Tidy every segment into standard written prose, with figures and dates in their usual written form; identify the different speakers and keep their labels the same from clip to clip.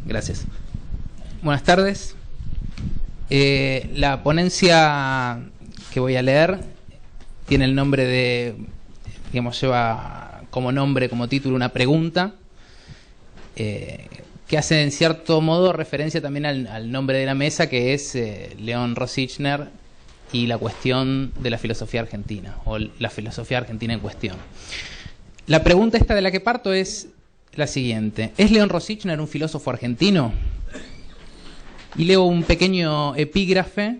Speaker 1: Gracias. Buenas tardes. La ponencia que voy a leer tiene el nombre de, digamos, lleva como nombre, como título, una pregunta que hace en cierto modo referencia también al nombre de la mesa, que es León Rosichner y la cuestión de la filosofía argentina, o la filosofía argentina en cuestión. La pregunta esta de la que parto es la siguiente: ¿es León Rosichner un filósofo argentino? Y leo un pequeño epígrafe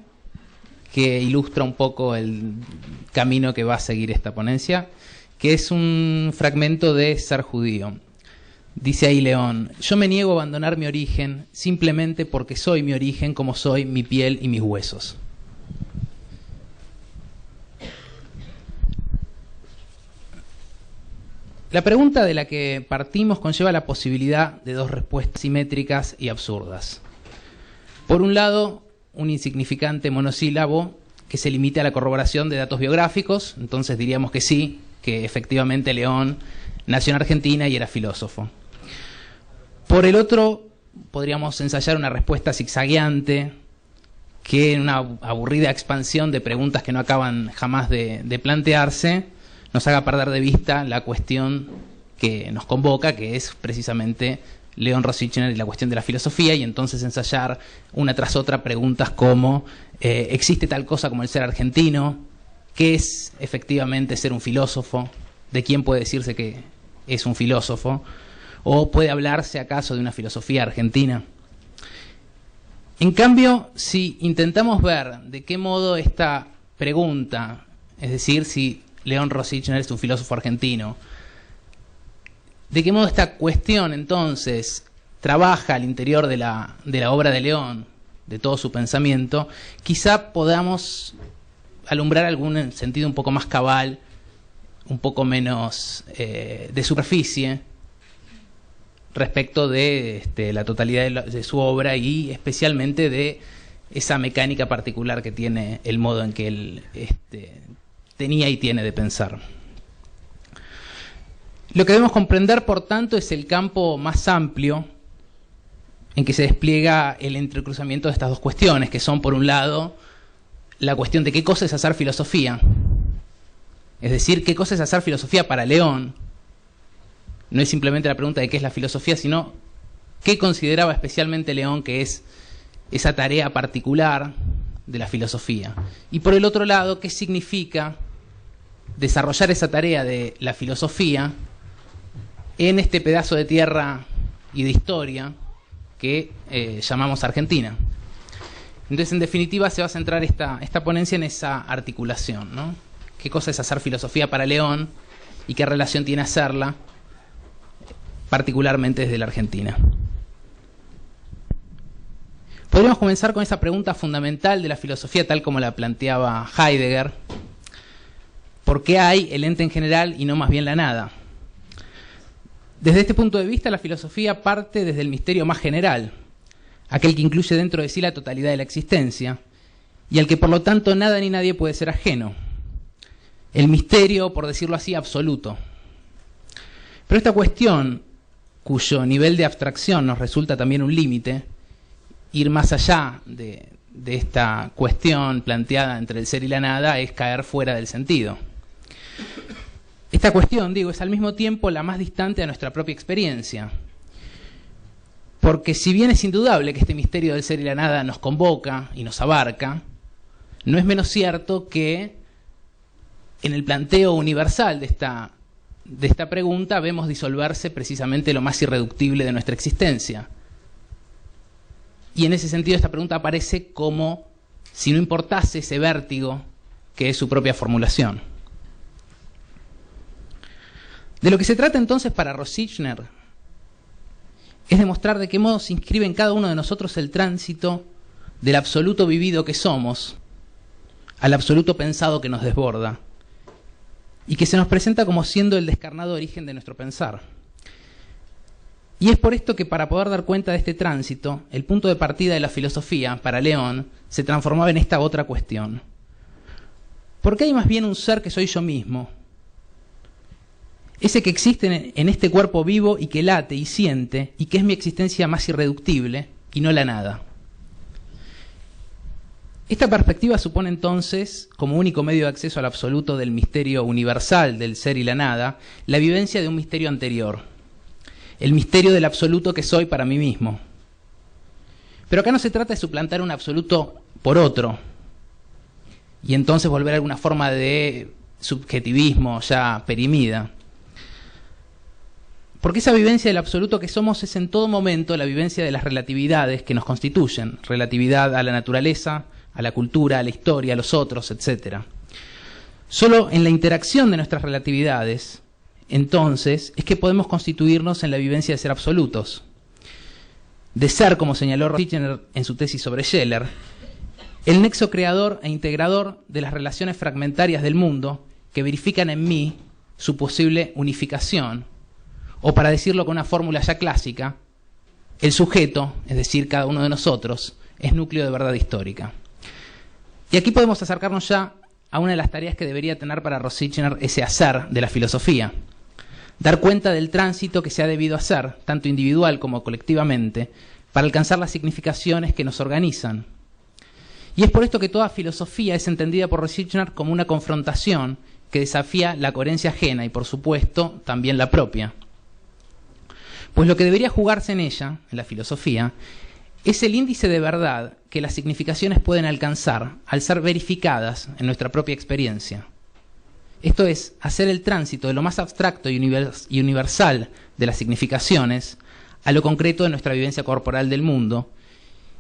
Speaker 1: que ilustra un poco el camino que va a seguir esta ponencia, que es un fragmento de Ser judío. Dice ahí León: yo me niego a abandonar mi origen simplemente porque soy mi origen como soy mi piel y mis huesos. La pregunta de la que partimos conlleva la posibilidad de dos respuestas simétricas y absurdas. Por un lado, un insignificante monosílabo que se limite a la corroboración de datos biográficos, entonces diríamos que sí, que efectivamente León nació en Argentina y era filósofo. Por el otro, podríamos ensayar una respuesta zigzagueante que, en una aburrida expansión de preguntas que no acaban jamás de plantearse, nos haga perder de vista la cuestión que nos convoca, que es precisamente León Rosichner y la cuestión de la filosofía, y entonces ensayar una tras otra preguntas como ¿existe tal cosa como el ser argentino? ¿Qué es efectivamente ser un filósofo? ¿De quién puede decirse que es un filósofo? ¿O puede hablarse acaso de una filosofía argentina? En cambio, si intentamos ver de qué modo esta pregunta, es decir, si León Rosichner es un filósofo argentino, de qué modo esta cuestión entonces trabaja al interior de la obra de León, de todo su pensamiento, quizá podamos alumbrar algún sentido un poco más cabal, un poco menos de superficie respecto de la totalidad de su obra, y especialmente de esa mecánica particular que tiene el modo en que él tenía y tiene de pensar. Lo que debemos comprender, por tanto, es el campo más amplio en que se despliega el entrecruzamiento de estas dos cuestiones, que son, por un lado, la cuestión de qué cosa es hacer filosofía, es decir, qué cosa es hacer filosofía para León. No es simplemente la pregunta de qué es la filosofía, sino qué consideraba especialmente León que es esa tarea particular de la filosofía. Y por el otro lado, qué significa desarrollar esa tarea de la filosofía en este pedazo de tierra y de historia que llamamos Argentina. Entonces, en definitiva, se va a centrar esta ponencia en esa articulación, ¿no? ¿Qué cosa es hacer filosofía para León y qué relación tiene hacerla, particularmente desde la Argentina? Podríamos comenzar con esa pregunta fundamental de la filosofía, tal como la planteaba Heidegger: ¿por qué hay el ente en general y no más bien la nada? Desde este punto de vista, la filosofía parte desde el misterio más general, aquel que incluye dentro de sí la totalidad de la existencia, y al que por lo tanto nada ni nadie puede ser ajeno. El misterio, por decirlo así, absoluto. Pero esta cuestión, cuyo nivel de abstracción nos resulta también un límite, ir más allá de esta cuestión planteada entre el ser y la nada, es caer fuera del sentido. Esta cuestión, digo, es al mismo tiempo la más distante a nuestra propia experiencia. Porque si bien es indudable que este misterio del ser y la nada nos convoca y nos abarca, no es menos cierto que en el planteo universal de esta pregunta vemos disolverse precisamente lo más irreductible de nuestra existencia. Y en ese sentido esta pregunta aparece como si no importase ese vértigo que es su propia formulación. De lo que se trata entonces para Rosichner es demostrar de qué modo se inscribe en cada uno de nosotros el tránsito del absoluto vivido que somos al absoluto pensado que nos desborda, y que se nos presenta como siendo el descarnado origen de nuestro pensar. Y es por esto que, para poder dar cuenta de este tránsito, el punto de partida de la filosofía, para León, se transformaba en esta otra cuestión: ¿por qué hay más bien un ser que soy yo mismo? ese que existe en este cuerpo vivo y que late y siente, y que es mi existencia más irreductible y no la nada. Esta perspectiva supone entonces, como único medio de acceso al absoluto del misterio universal del ser y la nada, la vivencia de un misterio anterior, el misterio del absoluto que soy para mí mismo. Pero acá no se trata de suplantar un absoluto por otro, y entonces volver a alguna forma de subjetivismo ya perimida. Porque esa vivencia del absoluto que somos es en todo momento la vivencia de las relatividades que nos constituyen, relatividad a la naturaleza, a la cultura, a la historia, a los otros, etc. Solo en la interacción de nuestras relatividades, entonces, es que podemos constituirnos en la vivencia de ser absolutos. De ser, como señaló Rosichner en su tesis sobre Scheller, el nexo creador e integrador de las relaciones fragmentarias del mundo que verifican en mí su posible unificación, o para decirlo con una fórmula ya clásica, el sujeto, es decir, cada uno de nosotros, es núcleo de verdad histórica. Y aquí podemos acercarnos ya a una de las tareas que debería tener para Rosichner ese hacer de la filosofía. Dar cuenta del tránsito que se ha debido hacer, tanto individual como colectivamente, para alcanzar las significaciones que nos organizan. Y es por esto que toda filosofía es entendida por Rosichner como una confrontación que desafía la coherencia ajena y, por supuesto, también la propia. Pues lo que debería jugarse en ella, en la filosofía, es el índice de verdad que las significaciones pueden alcanzar al ser verificadas en nuestra propia experiencia. Esto es, hacer el tránsito de lo más abstracto y universal de las significaciones a lo concreto de nuestra vivencia corporal del mundo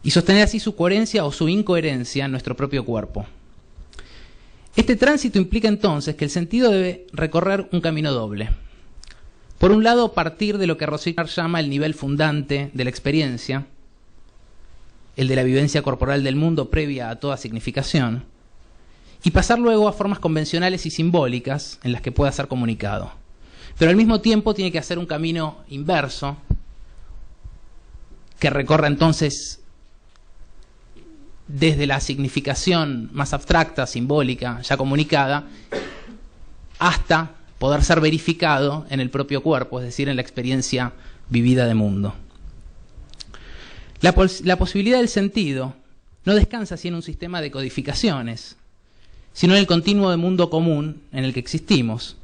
Speaker 1: y sostener así su coherencia o su incoherencia en nuestro propio cuerpo. Este tránsito implica entonces que el sentido debe recorrer un camino doble. Por un lado, partir de lo que Rosichner llama el nivel fundante de la experiencia, el de la vivencia corporal del mundo previa a toda significación, y pasar luego a formas convencionales y simbólicas en las que pueda ser comunicado. Pero al mismo tiempo tiene que hacer un camino inverso, que recorra entonces desde la significación más abstracta, simbólica, ya comunicada, hasta poder ser verificado en el propio cuerpo, es decir, en la experiencia vivida de mundo. La posibilidad del sentido no descansa así en un sistema de codificaciones, sino en el continuo de mundo común en el que existimos,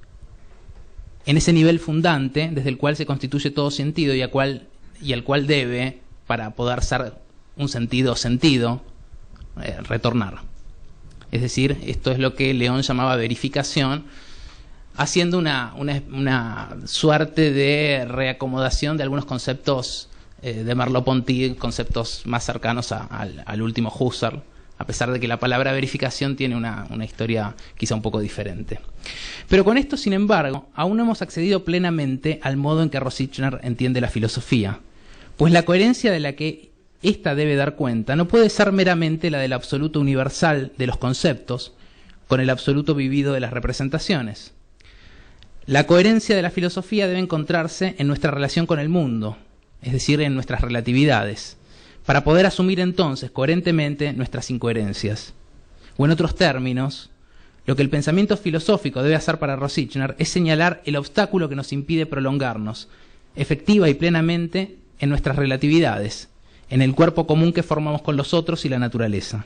Speaker 1: en ese nivel fundante desde el cual se constituye todo sentido y al cual debe, para poder ser un sentido, retornar. Es decir, esto es lo que León llamaba verificación, haciendo una suerte de reacomodación de algunos conceptos de Merleau-Ponty, conceptos más cercanos al último Husserl, a pesar de que la palabra verificación tiene una historia quizá un poco diferente. Pero con esto, sin embargo, aún no hemos accedido plenamente al modo en que Rosichner entiende la filosofía, pues la coherencia de la que ésta debe dar cuenta no puede ser meramente la del absoluto universal de los conceptos con el absoluto vivido de las representaciones. La coherencia de la filosofía debe encontrarse en nuestra relación con el mundo, es decir, en nuestras relatividades, para poder asumir entonces coherentemente nuestras incoherencias. O en otros términos, lo que el pensamiento filosófico debe hacer para Rosichner es señalar el obstáculo que nos impide prolongarnos, efectiva y plenamente, en nuestras relatividades, en el cuerpo común que formamos con los otros y la naturaleza.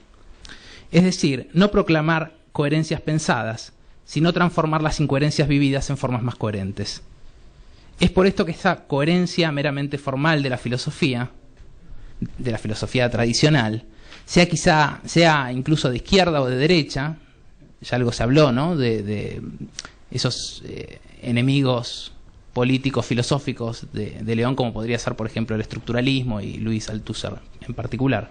Speaker 1: Es decir, no proclamar coherencias pensadas, sino transformar las incoherencias vividas en formas más coherentes. Es por esto que esa coherencia meramente formal de la filosofía tradicional, sea incluso de izquierda o de derecha, ya algo se habló, ¿no?, de esos enemigos políticos, filosóficos de León, como podría ser, por ejemplo, el estructuralismo y Louis Althusser en particular.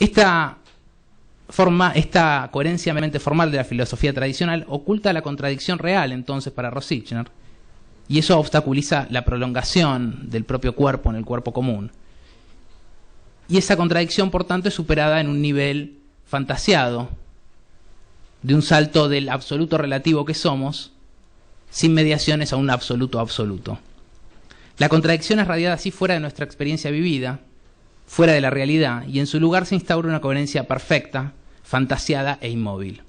Speaker 1: Esta coherencia meramente formal de la filosofía tradicional oculta la contradicción real, entonces, para Rosichner, y eso obstaculiza la prolongación del propio cuerpo en el cuerpo común. Y esa contradicción, por tanto, es superada en un nivel fantasiado, de un salto del absoluto relativo que somos, sin mediaciones a un absoluto absoluto. La contradicción es radiada así fuera de nuestra experiencia vivida, fuera de la realidad, y en su lugar se instaura una coherencia perfecta, fantasiada e inmóvil.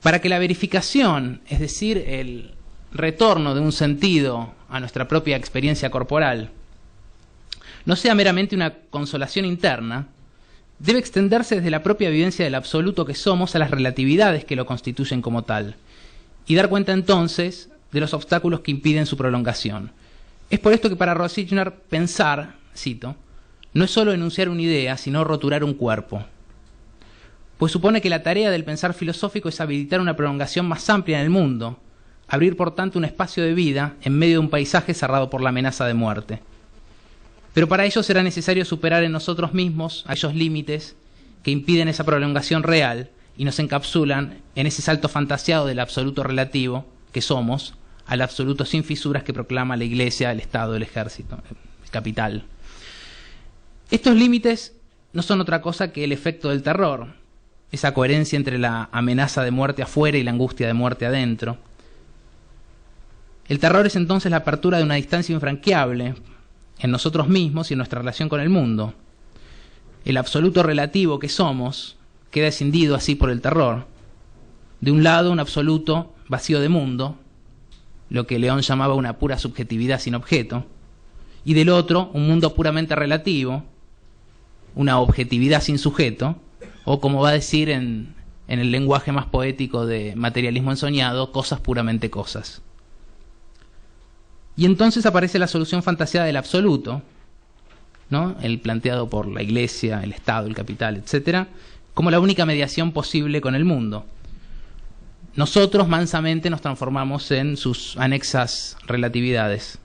Speaker 1: Para que la verificación, es decir, el retorno de un sentido a nuestra propia experiencia corporal no sea meramente una consolación interna, debe extenderse desde la propia vivencia del absoluto que somos a las relatividades que lo constituyen como tal, y dar cuenta entonces de los obstáculos que impiden su prolongación. Es por esto que para Rosichner pensar, cito, no es solo enunciar una idea, sino roturar un cuerpo, pues supone que la tarea del pensar filosófico es habilitar una prolongación más amplia en el mundo, abrir por tanto un espacio de vida en medio de un paisaje cerrado por la amenaza de muerte. Pero para ello será necesario superar en nosotros mismos aquellos límites que impiden esa prolongación real y nos encapsulan en ese salto fantaseado del absoluto relativo que somos al absoluto sin fisuras que proclama la Iglesia, el Estado, el Ejército, el capital. Estos límites no son otra cosa que el efecto del terror, esa coherencia entre la amenaza de muerte afuera y la angustia de muerte adentro. El terror es entonces la apertura de una distancia infranqueable en nosotros mismos y en nuestra relación con el mundo. El absoluto relativo que somos queda escindido así por el terror. De un lado, un absoluto vacío de mundo, lo que León llamaba una pura subjetividad sin objeto, y del otro, un mundo puramente relativo, una objetividad sin sujeto, o como va a decir en el lenguaje más poético de Materialismo ensoñado, cosas puramente cosas. Y entonces aparece la solución fantaseada del absoluto, ¿no? El planteado por la Iglesia, el Estado, el capital, etc., como la única mediación posible con el mundo. Nosotros mansamente nos transformamos en sus anexas relatividades,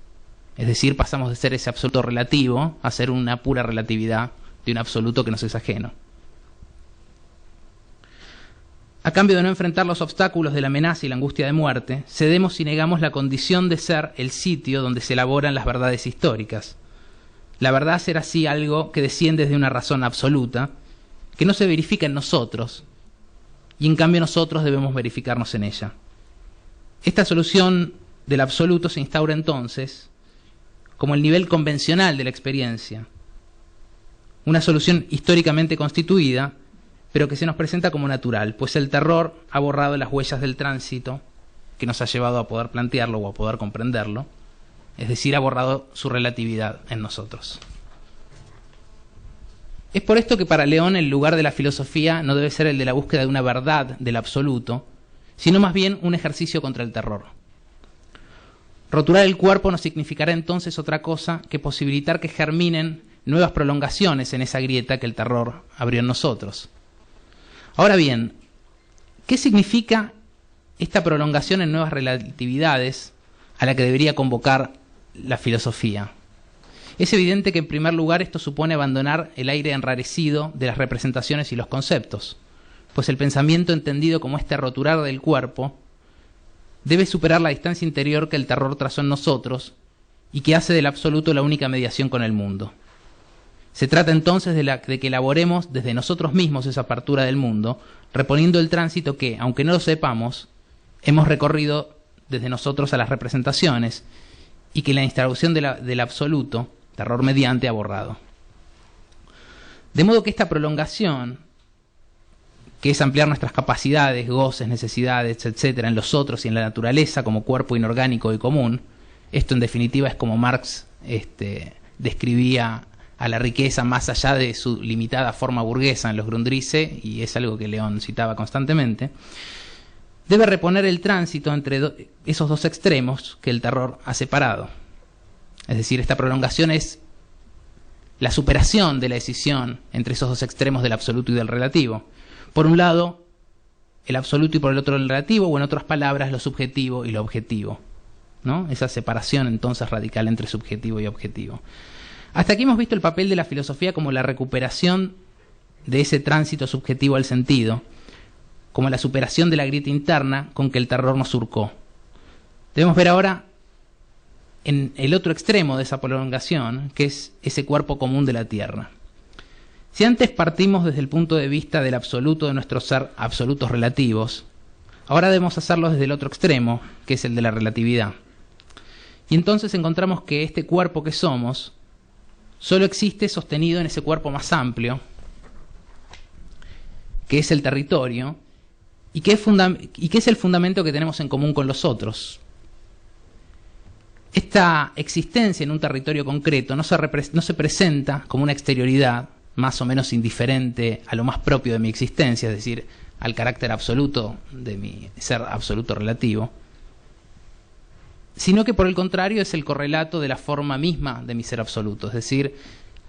Speaker 1: es decir, pasamos de ser ese absoluto relativo a ser una pura relatividad de un absoluto que nos es ajeno. A cambio de no enfrentar los obstáculos de la amenaza y la angustia de muerte, cedemos y negamos la condición de ser el sitio donde se elaboran las verdades históricas. La verdad será así algo que desciende de una razón absoluta, que no se verifica en nosotros, y en cambio nosotros debemos verificarnos en ella. Esta solución del absoluto se instaura entonces como el nivel convencional de la experiencia, una solución históricamente constituida, pero que se nos presenta como natural, pues el terror ha borrado las huellas del tránsito que nos ha llevado a poder plantearlo o a poder comprenderlo, es decir, ha borrado su relatividad en nosotros. Es por esto que para León el lugar de la filosofía no debe ser el de la búsqueda de una verdad del absoluto, sino más bien un ejercicio contra el terror. Roturar el cuerpo no significará entonces otra cosa que posibilitar que germinen nuevas prolongaciones en esa grieta que el terror abrió en nosotros. Ahora bien, ¿qué significa esta prolongación en nuevas relatividades a la que debería convocar la filosofía? Es evidente que en primer lugar esto supone abandonar el aire enrarecido de las representaciones y los conceptos, pues el pensamiento entendido como este roturar del cuerpo debe superar la distancia interior que el terror trazó en nosotros y que hace del absoluto la única mediación con el mundo. Se trata entonces de que elaboremos desde nosotros mismos esa apertura del mundo, reponiendo el tránsito que, aunque no lo sepamos, hemos recorrido desde nosotros a las representaciones y que la instauración del absoluto, terror mediante, ha borrado. De modo que esta prolongación, que es ampliar nuestras capacidades, goces, necesidades, etc., en los otros y en la naturaleza como cuerpo inorgánico y común, esto en definitiva es como Marx describía a la riqueza más allá de su limitada forma burguesa en los Grundrisse, y es algo que León citaba constantemente, debe reponer el tránsito entre esos dos extremos que el terror ha separado. Es decir, esta prolongación es la superación de la decisión entre esos dos extremos del absoluto y del relativo. Por un lado, el absoluto y por el otro el relativo, o en otras palabras, lo subjetivo y lo objetivo, ¿no? Esa separación entonces radical entre subjetivo y objetivo. Hasta aquí hemos visto el papel de la filosofía como la recuperación de ese tránsito subjetivo al sentido, como la superación de la grieta interna con que el terror nos surcó. Debemos ver ahora en el otro extremo de esa prolongación, que es ese cuerpo común de la Tierra. Si antes partimos desde el punto de vista del absoluto de nuestro ser, absolutos relativos, ahora debemos hacerlo desde el otro extremo, que es el de la relatividad. Y entonces encontramos que este cuerpo que somos solo existe sostenido en ese cuerpo más amplio, que es el territorio, y que es el fundamento que tenemos en común con los otros. Esta existencia en un territorio concreto no se presenta como una exterioridad más o menos indiferente a lo más propio de mi existencia, es decir, al carácter absoluto de mi ser absoluto relativo, sino que por el contrario es el correlato de la forma misma de mi ser absoluto, es decir,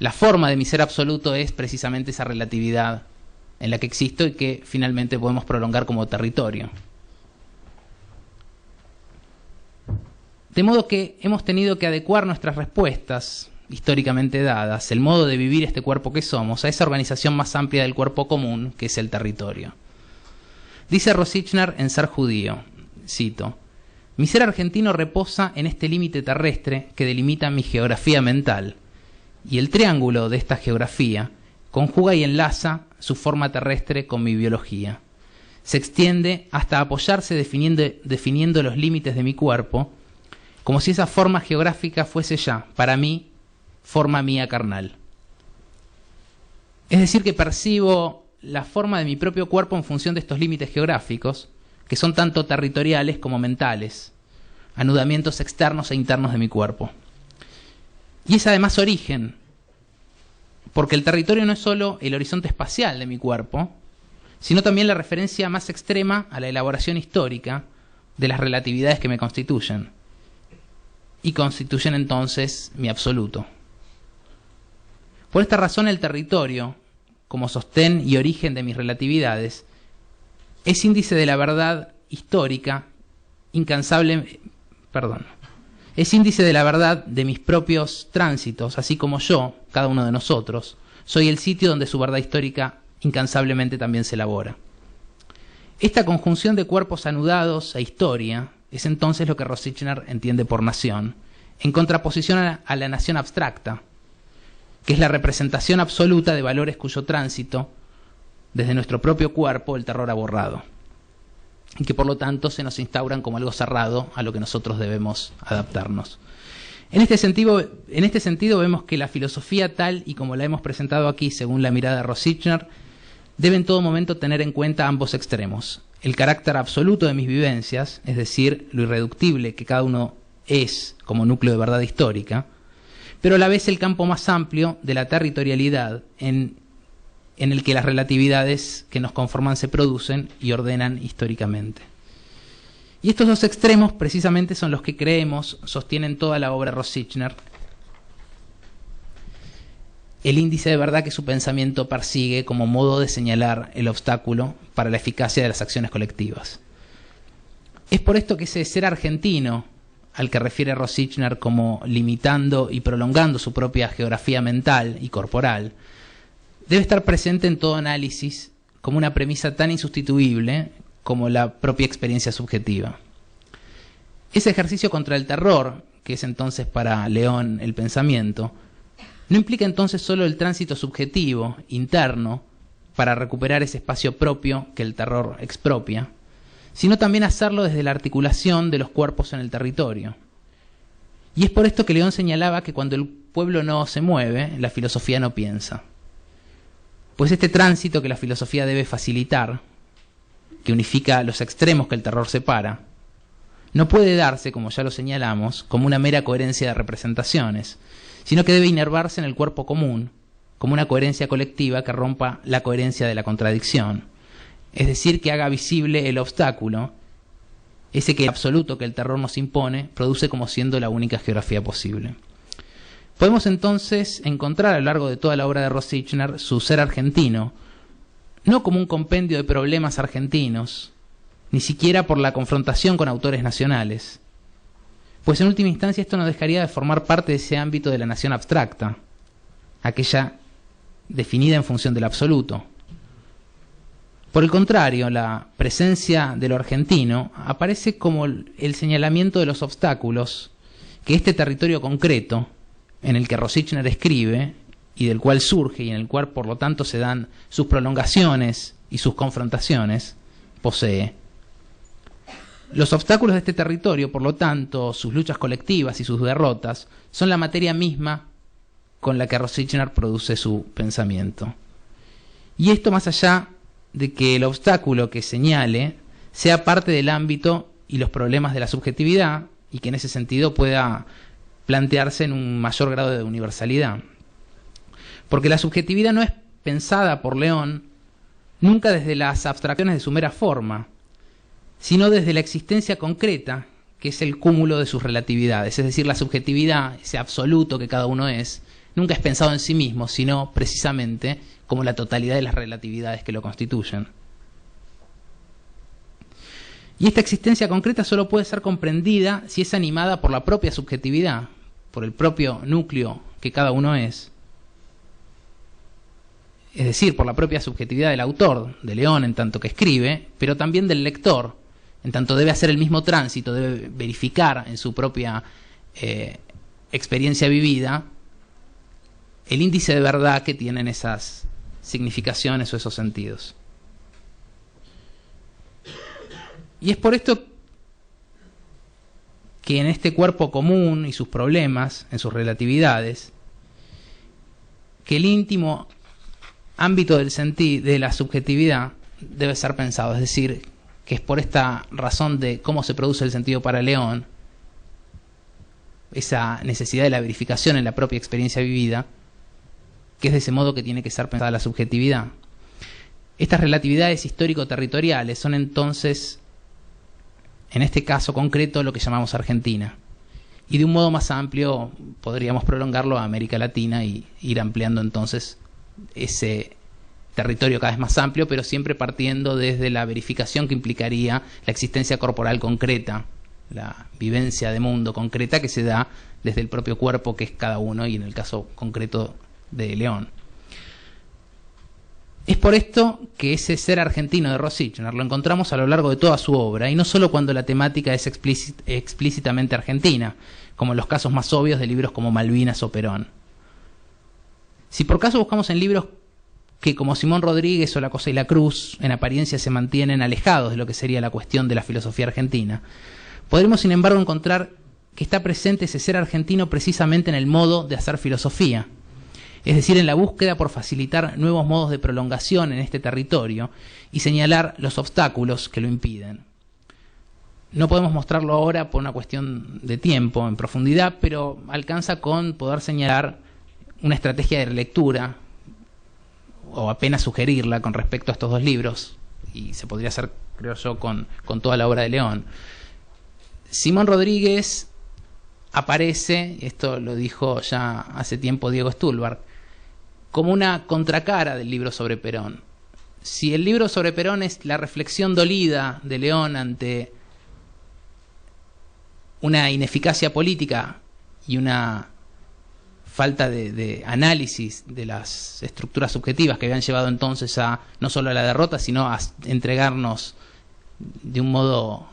Speaker 1: la forma de mi ser absoluto es precisamente esa relatividad en la que existo y que finalmente podemos prolongar como territorio. De modo que hemos tenido que adecuar nuestras respuestas, históricamente dadas, el modo de vivir este cuerpo que somos, a esa organización más amplia del cuerpo común, que es el territorio. Dice Rosichner en Ser judío, cito, «Mi ser argentino reposa en este límite terrestre que delimita mi geografía mental, y el triángulo de esta geografía conjuga y enlaza su forma terrestre con mi biología. Se extiende hasta apoyarse definiendo los límites de mi cuerpo, como si esa forma geográfica fuese ya, para mí, forma mía carnal. Es decir, que percibo la forma de mi propio cuerpo en función de estos límites geográficos, que son tanto territoriales como mentales, anudamientos externos e internos de mi cuerpo. Y es además origen, porque el territorio no es solo el horizonte espacial de mi cuerpo, sino también la referencia más extrema a la elaboración histórica de las relatividades que me constituyen, y constituyen entonces mi absoluto. Por esta razón el territorio, como sostén y origen de mis relatividades, es índice de la verdad histórica, es índice de la verdad de mis propios tránsitos, así como yo, cada uno de nosotros, soy el sitio donde su verdad histórica incansablemente también se elabora. Esta conjunción de cuerpos anudados e historia es entonces lo que Rosichner entiende por nación, en contraposición a la nación abstracta, que es la representación absoluta de valores cuyo tránsito, desde nuestro propio cuerpo, el terror ha borrado, y que por lo tanto se nos instauran como algo cerrado a lo que nosotros debemos adaptarnos. En este sentido vemos que la filosofía tal y como la hemos presentado aquí, según la mirada de Rosichner, debe en todo momento tener en cuenta ambos extremos: el carácter absoluto de mis vivencias, es decir, lo irreductible que cada uno es como núcleo de verdad histórica, pero a la vez el campo más amplio de la territorialidad en el que las relatividades que nos conforman se producen y ordenan históricamente. Y estos dos extremos precisamente son los que creemos sostienen toda la obra de Rosichner, el índice de verdad que su pensamiento persigue como modo de señalar el obstáculo para la eficacia de las acciones colectivas. Es por esto que ese ser argentino, al que refiere Rosichner como limitando y prolongando su propia geografía mental y corporal, debe estar presente en todo análisis como una premisa tan insustituible como la propia experiencia subjetiva. Ese ejercicio contra el terror, que es entonces para León el pensamiento, no implica entonces solo el tránsito subjetivo, interno, para recuperar ese espacio propio que el terror expropia, sino también hacerlo desde la articulación de los cuerpos en el territorio. Y es por esto que León señalaba que cuando el pueblo no se mueve, la filosofía no piensa. Pues este tránsito que la filosofía debe facilitar, que unifica los extremos que el terror separa, no puede darse, como ya lo señalamos, como una mera coherencia de representaciones, sino que debe inervarse en el cuerpo común, como una coherencia colectiva que rompa la coherencia de la contradicción, es decir, que haga visible el obstáculo, ese que absoluto que el terror nos impone, produce como siendo la única geografía posible. Podemos entonces encontrar a lo largo de toda la obra de Rosichner su ser argentino, no como un compendio de problemas argentinos, ni siquiera por la confrontación con autores nacionales, pues en última instancia esto no dejaría de formar parte de ese ámbito de la nación abstracta, aquella definida en función del absoluto. Por el contrario, la presencia de lo argentino aparece como el señalamiento de los obstáculos que este territorio concreto, en el que Rosichner escribe y del cual surge y en el cual por lo tanto se dan sus prolongaciones y sus confrontaciones, posee. Los obstáculos de este territorio, por lo tanto, sus luchas colectivas y sus derrotas, son la materia misma con la que Rosichner produce su pensamiento. Y esto más allá de que el obstáculo que señale sea parte del ámbito y los problemas de la subjetividad y que en ese sentido pueda plantearse en un mayor grado de universalidad. Porque la subjetividad no es pensada por León nunca desde las abstracciones de su mera forma, sino desde la existencia concreta, que es el cúmulo de sus relatividades. Es decir, la subjetividad, ese absoluto que cada uno es, nunca es pensado en sí mismo, sino precisamente como la totalidad de las relatividades que lo constituyen. Y esta existencia concreta solo puede ser comprendida si es animada por la propia subjetividad, por el propio núcleo que cada uno es decir, por la propia subjetividad del autor, de León en tanto que escribe, pero también del lector, en tanto debe hacer el mismo tránsito, debe verificar en su propia experiencia vivida el índice de verdad que tienen esas significaciones o esos sentidos. Y es por esto que en este cuerpo común y sus problemas, en sus relatividades, que el íntimo ámbito del sentido, de la subjetividad, debe ser pensado. Es decir, que es por esta razón de cómo se produce el sentido para León, esa necesidad de la verificación en la propia experiencia vivida, que es de ese modo que tiene que ser pensada la subjetividad. Estas relatividades histórico-territoriales son entonces, en este caso concreto, lo que llamamos Argentina. Y de un modo más amplio podríamos prolongarlo a América Latina y ir ampliando entonces ese territorio cada vez más amplio, pero siempre partiendo desde la verificación que implicaría la existencia corporal concreta, la vivencia de mundo concreta que se da desde el propio cuerpo que es cada uno, y en el caso concreto de León. Es por esto que ese ser argentino de Rosichner lo encontramos a lo largo de toda su obra, y no solo cuando la temática es explícitamente argentina, como en los casos más obvios de libros como Malvinas o Perón. Si por caso buscamos en libros que, como Simón Rodríguez o La Cosa y la Cruz, en apariencia se mantienen alejados de lo que sería la cuestión de la filosofía argentina, podremos sin embargo encontrar que está presente ese ser argentino precisamente en el modo de hacer filosofía, es decir, en la búsqueda por facilitar nuevos modos de prolongación en este territorio y señalar los obstáculos que lo impiden. No podemos mostrarlo ahora por una cuestión de tiempo en profundidad, pero alcanza con poder señalar una estrategia de lectura, o apenas sugerirla con respecto a estos dos libros, y se podría hacer, creo yo, con toda la obra de León. Simón Rodríguez aparece, esto lo dijo ya hace tiempo Diego Stulbarg, como una contracara del libro sobre Perón. Si el libro sobre Perón es la reflexión dolida de León ante una ineficacia política y una falta de análisis de las estructuras subjetivas que habían llevado entonces a no solo a la derrota, sino a entregarnos de un modo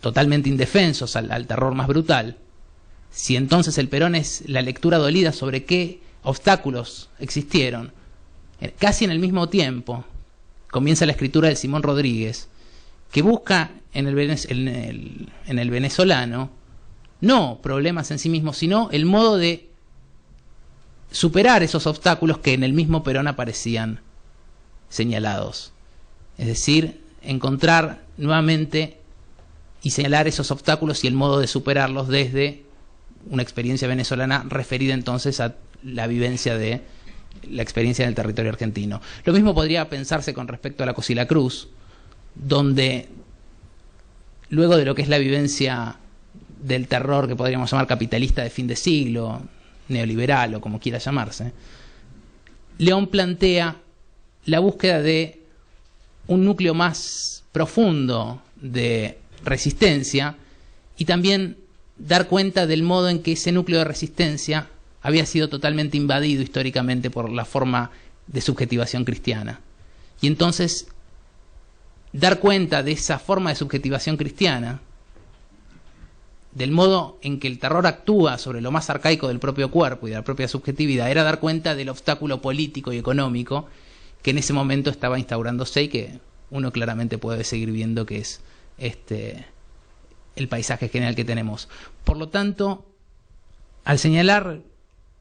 Speaker 1: totalmente indefensos al terror más brutal. Si entonces el Perón es la lectura dolida sobre qué obstáculos existieron, casi en el mismo tiempo comienza la escritura de Simón Rodríguez, que busca en el venezolano no problemas en sí mismos, sino el modo de superar esos obstáculos que en el mismo Perón aparecían señalados. Es decir, encontrar nuevamente y señalar esos obstáculos y el modo de superarlos desde una experiencia venezolana referida entonces a la vivencia de la experiencia del territorio argentino. Lo mismo podría pensarse con respecto a La Cosa y la Cruz, donde luego de lo que es la vivencia del terror que podríamos llamar capitalista de fin de siglo, neoliberal o como quiera llamarse, León plantea la búsqueda de un núcleo más profundo de resistencia y también dar cuenta del modo en que ese núcleo de resistencia había sido totalmente invadido históricamente por la forma de subjetivación cristiana. Y entonces dar cuenta de esa forma de subjetivación cristiana, del modo en que el terror actúa sobre lo más arcaico del propio cuerpo y de la propia subjetividad, era dar cuenta del obstáculo político y económico que en ese momento estaba instaurándose y que uno claramente puede seguir viendo que es el paisaje general que tenemos. Por lo tanto, al señalar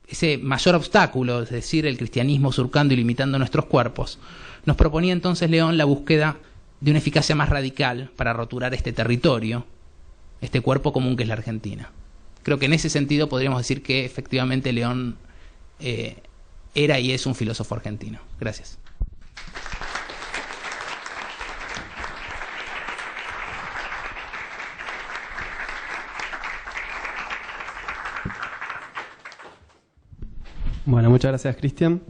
Speaker 1: ese mayor obstáculo, es decir, el cristianismo surcando y limitando nuestros cuerpos, nos proponía entonces León la búsqueda de una eficacia más radical para roturar este territorio este cuerpo común que es la Argentina. Creo que en ese sentido podríamos decir que efectivamente León era y es un filósofo argentino. Gracias.
Speaker 2: Bueno, muchas gracias, Cristian.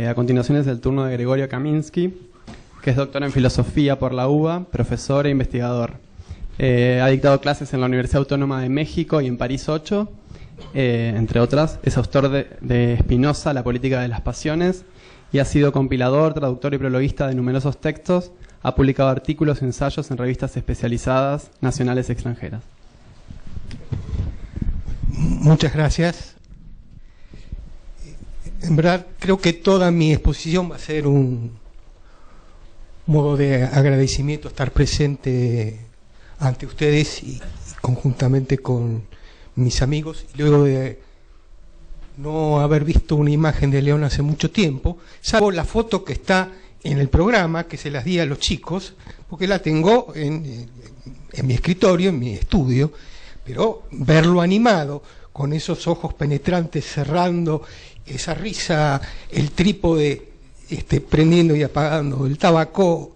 Speaker 2: A continuación es el turno de Gregorio Kaminsky, que es doctor en filosofía por la UBA, profesor e investigador. Ha dictado clases en la Universidad Autónoma de México y en París 8, entre otras. Es autor de Spinoza, La política de las pasiones, y ha sido compilador, traductor y prologuista de numerosos textos. Ha publicado artículos y ensayos en revistas especializadas, nacionales y extranjeras.
Speaker 3: Muchas gracias. En verdad, creo que toda mi exposición va a ser un modo de agradecimiento, estar presente ante ustedes y conjuntamente con mis amigos. Y luego de no haber visto una imagen de León hace mucho tiempo, salvo la foto que está en el programa, que se las di a los chicos, porque la tengo en mi escritorio, en mi estudio, pero verlo animado, con esos ojos penetrantes cerrando, esa risa, el trípode prendiendo y apagando el tabaco,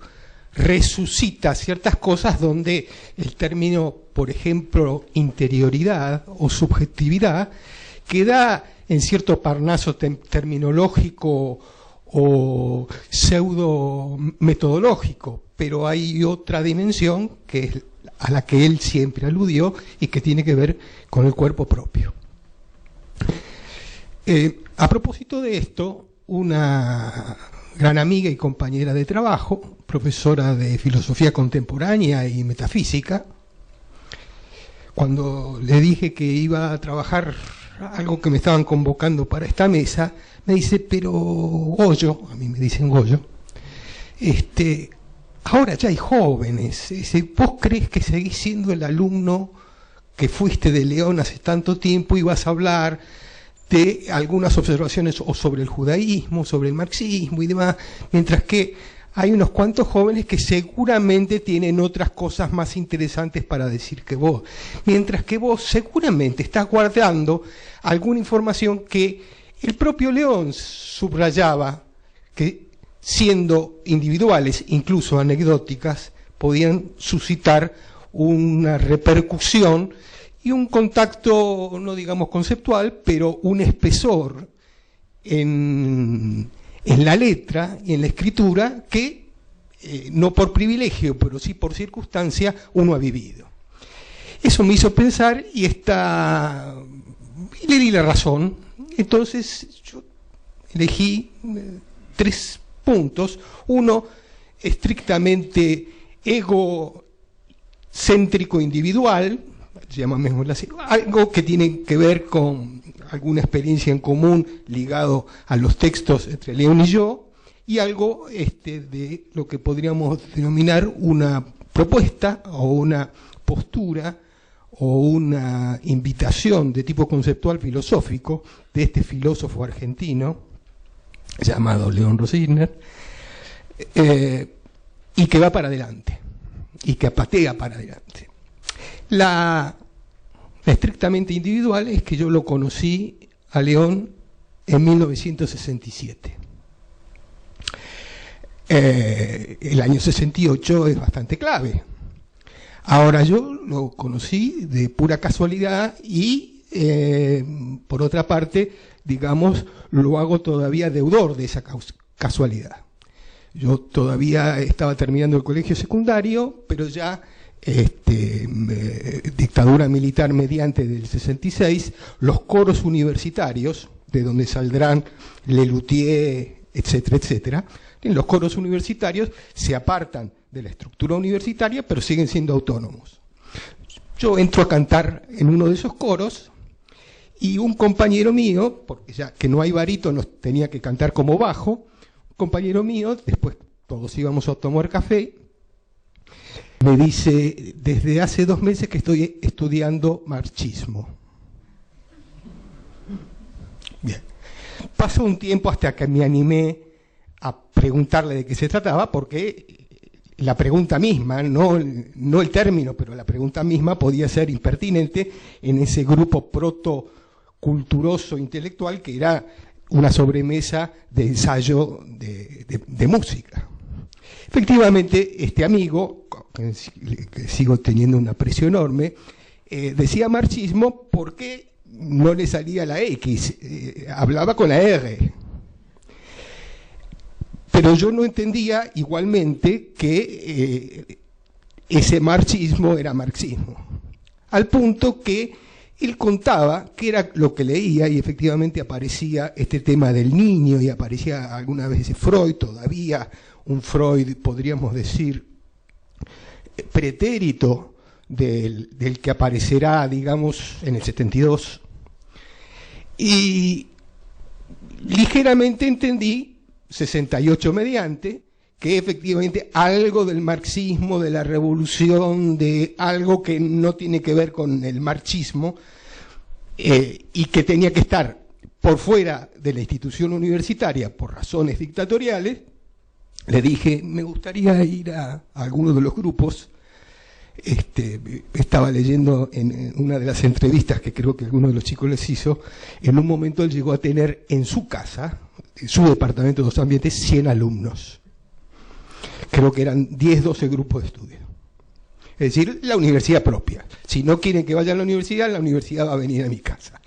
Speaker 3: resucita ciertas cosas donde el término, por ejemplo, interioridad o subjetividad, queda en cierto parnaso terminológico o pseudo metodológico, pero hay otra dimensión que es a la que él siempre aludió y que tiene que ver con el cuerpo propio. A propósito de esto, una gran amiga y compañera de trabajo, profesora de filosofía contemporánea y metafísica, cuando le dije que iba a trabajar algo que me estaban convocando para esta mesa, me dice, pero Goyo, a mí me dicen Goyo, ahora ya hay jóvenes, ¿vos crees que seguís siendo el alumno que fuiste de León hace tanto tiempo y vas a hablar de algunas observaciones o sobre el judaísmo, sobre el marxismo y demás, mientras que hay unos cuantos jóvenes que seguramente tienen otras cosas más interesantes para decir que vos, mientras que vos seguramente estás guardando alguna información que el propio León subrayaba, que siendo individuales, incluso anecdóticas, podían suscitar una repercusión y un contacto, no digamos conceptual, pero un espesor en la letra y en la escritura que, no por privilegio, pero sí por circunstancia, uno ha vivido. Eso me hizo pensar y le di la razón. Entonces yo elegí 3 puntos. Uno, estrictamente egocéntrico individual, llamémoslo así, algo que tiene que ver con alguna experiencia en común ligado a los textos entre León y yo, y algo de lo que podríamos denominar una propuesta o una postura o una invitación de tipo conceptual filosófico de este filósofo argentino llamado León Rosiner, y que va para adelante y que patea para adelante. La estrictamente individual es que yo lo conocí a León en 1967. El año 68 es bastante clave. Ahora yo lo conocí de pura casualidad y, por otra parte, digamos, lo hago todavía deudor de esa casualidad. Yo todavía estaba terminando el colegio secundario, pero ya dictadura militar mediante del 66, los coros universitarios, de donde saldrán Lelutier, etcétera, etcétera, los coros universitarios se apartan de la estructura universitaria, pero siguen siendo autónomos. Yo entro a cantar en uno de esos coros y un compañero mío, porque ya que no hay barítonos tenía que cantar como bajo, un compañero mío, después todos íbamos a tomar café, me dice, desde hace 2 meses que estoy estudiando marxismo. Bien. Pasó un tiempo hasta que me animé a preguntarle de qué se trataba, porque la pregunta misma, no el término, pero la pregunta misma podía ser impertinente en ese grupo protoculturoso intelectual que era una sobremesa de ensayo de música. Efectivamente, este amigo, que sigo teniendo un aprecio enorme, decía marxismo porque no le salía la X, hablaba con la R. Pero yo no entendía igualmente que ese marxismo era marxismo. Al punto que él contaba que era lo que leía y efectivamente aparecía este tema del niño y aparecía algunas veces Freud, todavía un Freud, podríamos decir, pretérito del que aparecerá, digamos, en el 72. Y ligeramente entendí, 68 mediante, que efectivamente algo del marxismo, de la revolución, de algo que no tiene que ver con el marxismo, y que tenía que estar por fuera de la institución universitaria por razones dictatoriales, le dije, me gustaría ir a alguno de los grupos. Estaba leyendo en una de las entrevistas que creo que alguno de los chicos les hizo, en un momento él llegó a tener en su casa, en su departamento de dos ambientes, 100 alumnos. Creo que eran 10, 12 grupos de estudio. Es decir, la universidad propia. Si no quieren que vaya a la universidad va a venir a mi casa.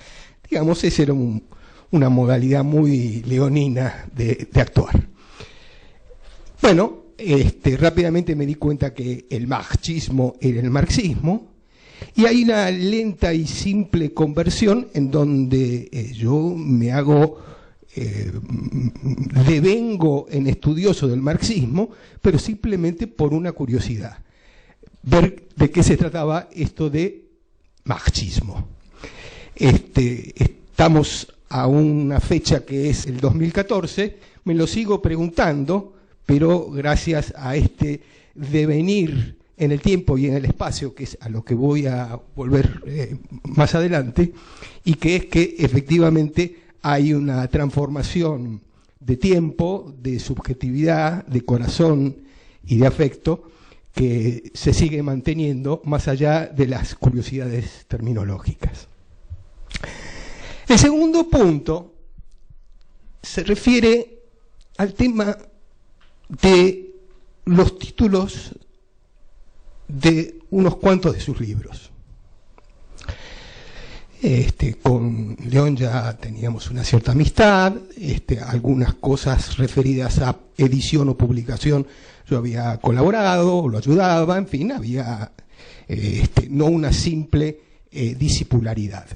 Speaker 3: Digamos, esa era una modalidad muy leonina de actuar. Bueno, rápidamente me di cuenta que el marxismo era el marxismo, y hay una lenta y simple conversión en donde yo me hago, devengo en estudioso del marxismo, pero simplemente por una curiosidad, ver de qué se trataba esto de marxismo. Estamos a una fecha que es el 2014, me lo sigo preguntando, pero gracias a este devenir en el tiempo y en el espacio, que es a lo que voy a volver más adelante, y que es que efectivamente hay una transformación de tiempo, de subjetividad, de corazón y de afecto que se sigue manteniendo más allá de las curiosidades terminológicas. El segundo punto se refiere al tema de los títulos de unos cuantos de sus libros. Con León ya teníamos una cierta amistad, algunas cosas referidas a edición o publicación yo había colaborado, lo ayudaba, en fin, había no una simple discipularidad.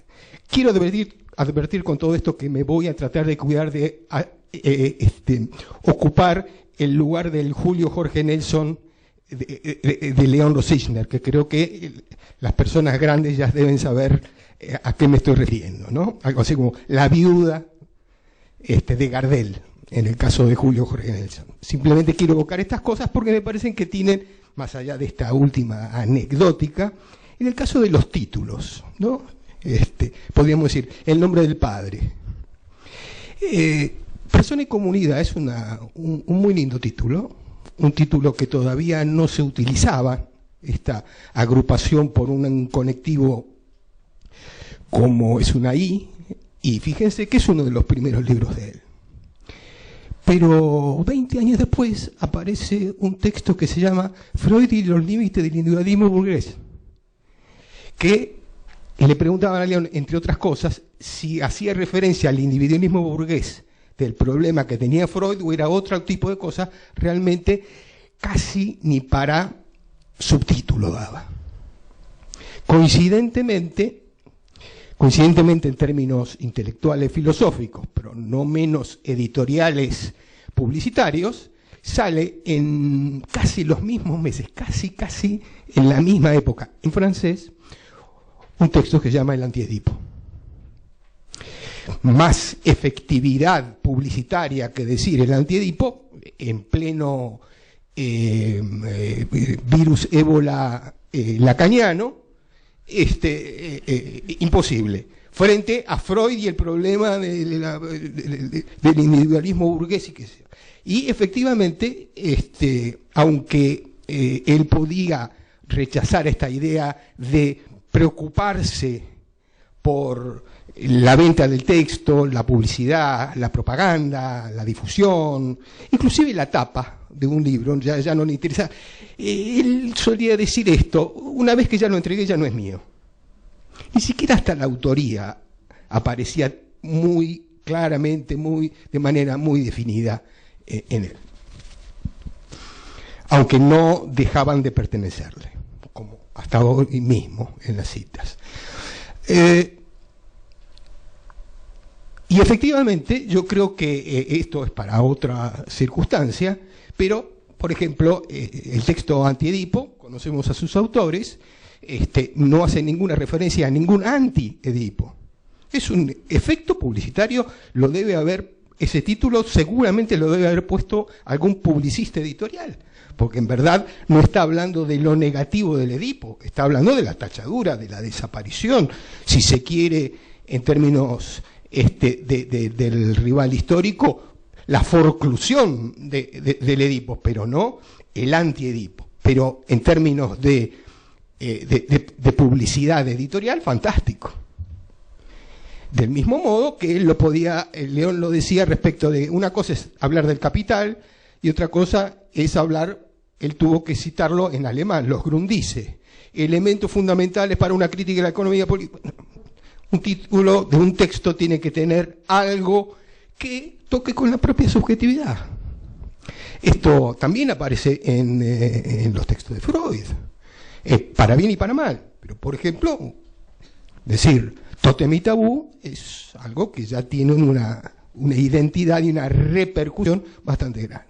Speaker 3: Quiero advertir con todo esto que me voy a tratar de cuidar de ocupar el lugar del Julio Jorge Nelson de León Rosichner, que creo que las personas grandes ya deben saber a qué me estoy refiriendo, ¿no? Algo así como la viuda de Gardel, en el caso de Julio Jorge Nelson. Simplemente quiero evocar estas cosas porque me parecen que tienen, más allá de esta última anecdótica, en el caso de los títulos, ¿no? Podríamos decir, el nombre del padre. Persona y comunidad es un muy lindo título, un título que todavía no se utilizaba, esta agrupación por un conectivo como es una I, y fíjense que es uno de los primeros libros de él. Pero 20 años después aparece un texto que se llama Freud y los límites del individualismo burgués, que le preguntaban a León, entre otras cosas, si hacía referencia al individualismo burgués del problema que tenía Freud o era otro tipo de cosa, realmente casi ni para subtítulo daba. Coincidentemente en términos intelectuales filosóficos, pero no menos editoriales publicitarios, sale en casi los mismos meses, casi en la misma época, en francés, un texto que se llama El Antiedipo. Más efectividad publicitaria que decir El Antiedipo, en pleno virus ébola lacaniano, imposible. Frente a Freud y el problema del individualismo burgués y que sea. Y efectivamente, aunque él podía rechazar esta idea de preocuparse por la venta del texto, la publicidad, la propaganda, la difusión, inclusive la tapa de un libro, ya no le interesa. Él solía decir esto: una vez que ya lo entregué ya no es mío. Ni siquiera hasta la autoría aparecía muy claramente, de manera muy definida en él. Aunque no dejaban de pertenecerle, como hasta hoy mismo en las citas. Y efectivamente yo creo que esto es para otra circunstancia, pero, por ejemplo, el texto Anti-Edipo, conocemos a sus autores, no hace ninguna referencia a ningún anti-Edipo. Es un efecto publicitario, lo debe haber, ese título seguramente lo debe haber puesto algún publicista editorial, porque en verdad no está hablando de lo negativo del Edipo, está hablando de la tachadura, de la desaparición, si se quiere, en términos del rival histórico, la forclusión del Edipo, pero no el anti-Edipo. Pero en términos de publicidad editorial, fantástico. Del mismo modo que el León lo decía respecto de, una cosa es hablar del Capital y otra cosa es hablar, él tuvo que citarlo en alemán, los Grundrisse, elementos fundamentales para una crítica de la economía política. Un título de un texto tiene que tener algo que toque con la propia subjetividad. Esto también aparece en los textos de Freud, para bien y para mal. Pero, por ejemplo, decir tótem y tabú es algo que ya tiene una identidad y una repercusión bastante grande.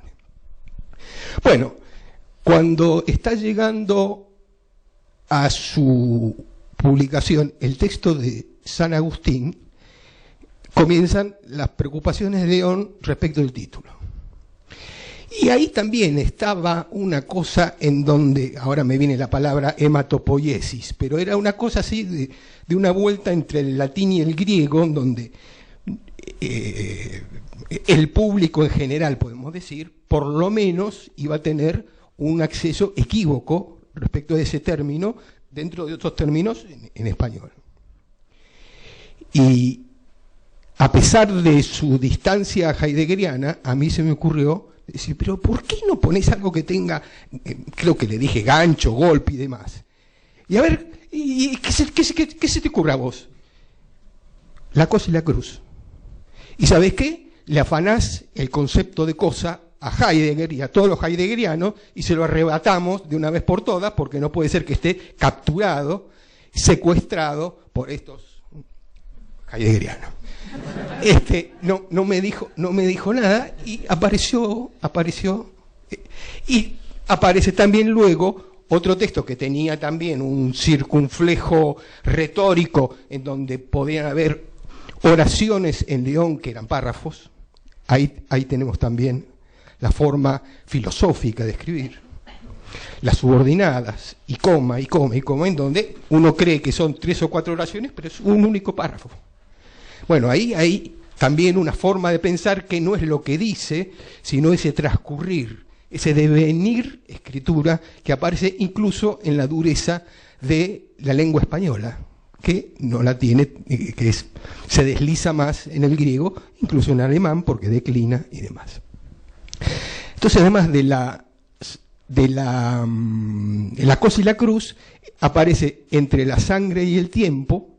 Speaker 3: Bueno, cuando está llegando a su publicación el texto de San Agustín, comienzan las preocupaciones de León respecto del título. Y ahí también estaba una cosa en donde, ahora me viene la palabra hematopoiesis, pero era una cosa así de una vuelta entre el latín y el griego, en donde el público en general, podemos decir, por lo menos iba a tener un acceso equívoco respecto de ese término, dentro de otros términos en español. Y a pesar de su distancia heideggeriana, a mí se me ocurrió decir, pero ¿por qué no pones algo que tenga, creo que le dije, gancho, golpe y demás? Y a ver, ¿qué se te ocurre a vos? La cosa y la cruz. ¿Y sabés qué? Le afanás el concepto de cosa a Heidegger y a todos los heideggerianos y se lo arrebatamos de una vez por todas, porque no puede ser que esté capturado, secuestrado por estos heideggerianos. No me dijo nada y apareció y aparece también luego otro texto que tenía también un circunflejo retórico en donde podían haber oraciones en León que eran párrafos. Ahí tenemos también la forma filosófica de escribir, las subordinadas, y coma, en donde uno cree que son 3 o 4 oraciones, pero es un único párrafo. Bueno, ahí hay también una forma de pensar que no es lo que dice, sino ese transcurrir, ese devenir escritura que aparece incluso en la dureza de la lengua española, que no la tiene, se desliza más en el griego, incluso en el alemán, porque declina y demás. Entonces, además de la cosa y la cruz, aparece entre la sangre y el tiempo,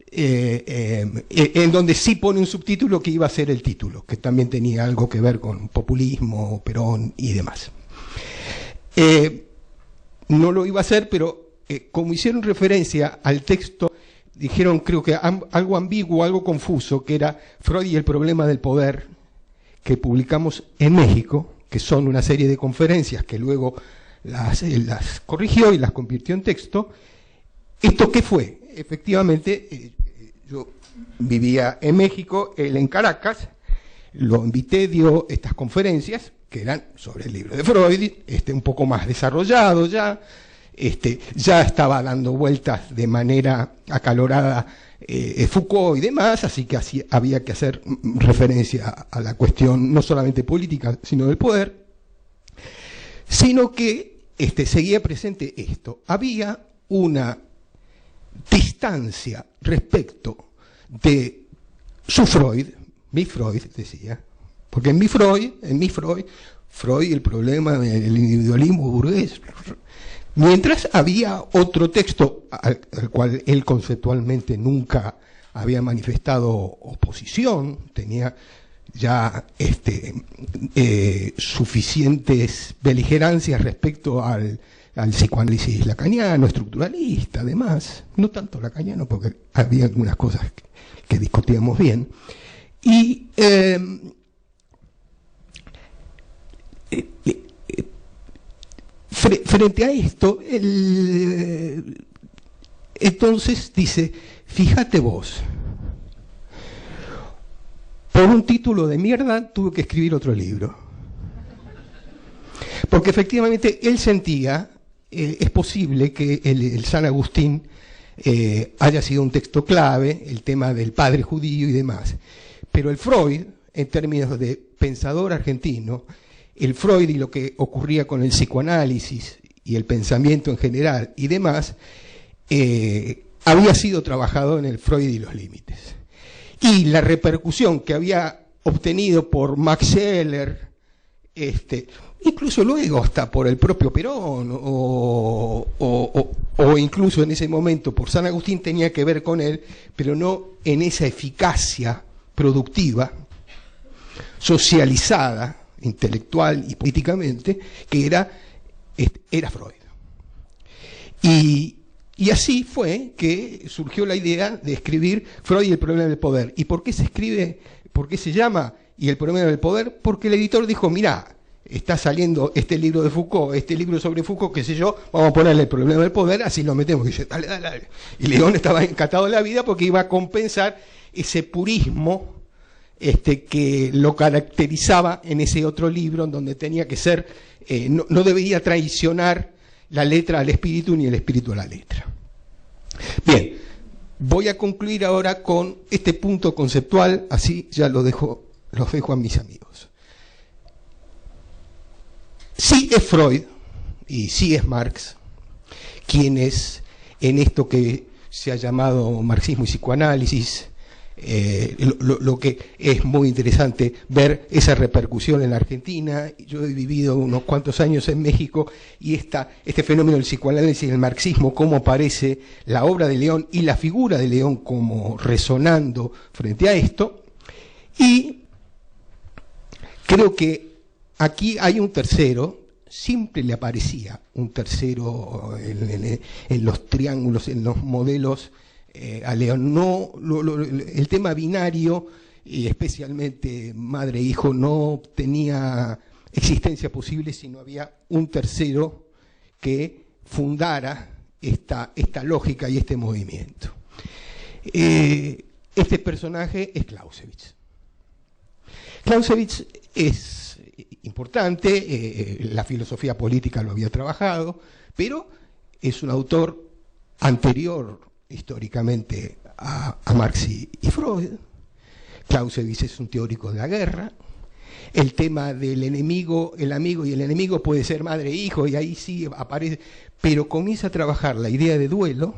Speaker 3: en donde sí pone un subtítulo que iba a ser el título, que también tenía algo que ver con populismo, Perón y demás. No lo iba a hacer, pero como hicieron referencia al texto, dijeron, creo que algo ambiguo, algo confuso, que era Freud y el problema del poder, que publicamos en México, que son una serie de conferencias que luego las corrigió y las convirtió en texto. ¿Esto qué fue? Efectivamente, yo vivía en México, él en Caracas, lo invité, dio estas conferencias, que eran sobre el libro de Freud, un poco más desarrollado ya, ya estaba dando vueltas de manera acalorada Foucault y demás, así que había que hacer referencia a la cuestión no solamente política, sino del poder, sino que seguía presente esto. Había una distancia respecto de su Freud, mi Freud decía, porque en mi Freud, el problema del individualismo burgués, mientras había otro texto al cual él conceptualmente nunca había manifestado oposición, tenía ya suficientes beligerancias respecto al psicoanálisis lacaniano, estructuralista, además, no tanto lacaniano porque había algunas cosas que discutíamos bien, y frente a esto, entonces dice, fíjate vos, por un título de mierda tuve que escribir otro libro. Porque efectivamente él sentía, es posible que el San Agustín haya sido un texto clave, el tema del padre judío y demás, pero el Freud, en términos de pensador argentino, el Freud y lo que ocurría con el psicoanálisis y el pensamiento en general y demás, había sido trabajado en el Freud y los límites. Y la repercusión que había obtenido por Max Scheler, incluso luego hasta por el propio Perón, o incluso en ese momento por San Agustín, tenía que ver con él, pero no en esa eficacia productiva, socializada, intelectual y políticamente, que era Freud. Y así fue que surgió la idea de escribir Freud y el problema del poder. ¿Y por qué se escribe, por qué se llama y el problema del poder? Porque el editor dijo, mirá, está saliendo este libro de Foucault, este libro sobre Foucault, qué sé yo, vamos a ponerle el problema del poder, así lo metemos. Y dice, dale. Y León estaba encantado de la vida porque iba a compensar ese purismo que lo caracterizaba en ese otro libro, en donde tenía que ser, no debería traicionar la letra al espíritu ni el espíritu a la letra. Bien, voy a concluir ahora con este punto conceptual, así ya los dejo a mis amigos. Sí es Freud y sí es Marx quienes en esto que se ha llamado marxismo y psicoanálisis, lo que es muy interesante ver esa repercusión en la Argentina. Yo he vivido unos cuantos años en México y este fenómeno del psicoanálisis y el marxismo, cómo aparece la obra de León y la figura de León como resonando frente a esto. Y creo que aquí hay un tercero, siempre le aparecía un tercero en los triángulos, en los modelos a León. No, el tema binario, y especialmente madre-hijo, no tenía existencia posible si no había un tercero que fundara esta lógica y este movimiento. Este personaje es Clausewitz. Clausewitz es importante, la filosofía política lo había trabajado, pero es un autor anterior históricamente a Marx y Freud. Clausewitz es un teórico de la guerra. El tema del enemigo, el amigo y el enemigo puede ser madre e hijo, y ahí sí aparece, pero comienza a trabajar la idea de duelo,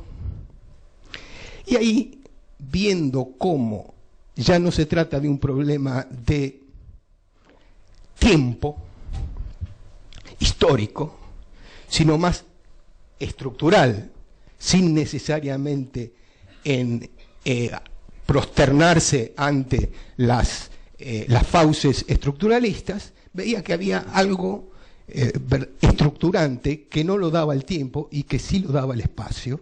Speaker 3: y ahí, viendo cómo ya no se trata de un problema de tiempo histórico, sino más estructural, sin necesariamente prosternarse ante las fauces estructuralistas, veía que había algo estructurante que no lo daba el tiempo y que sí lo daba el espacio,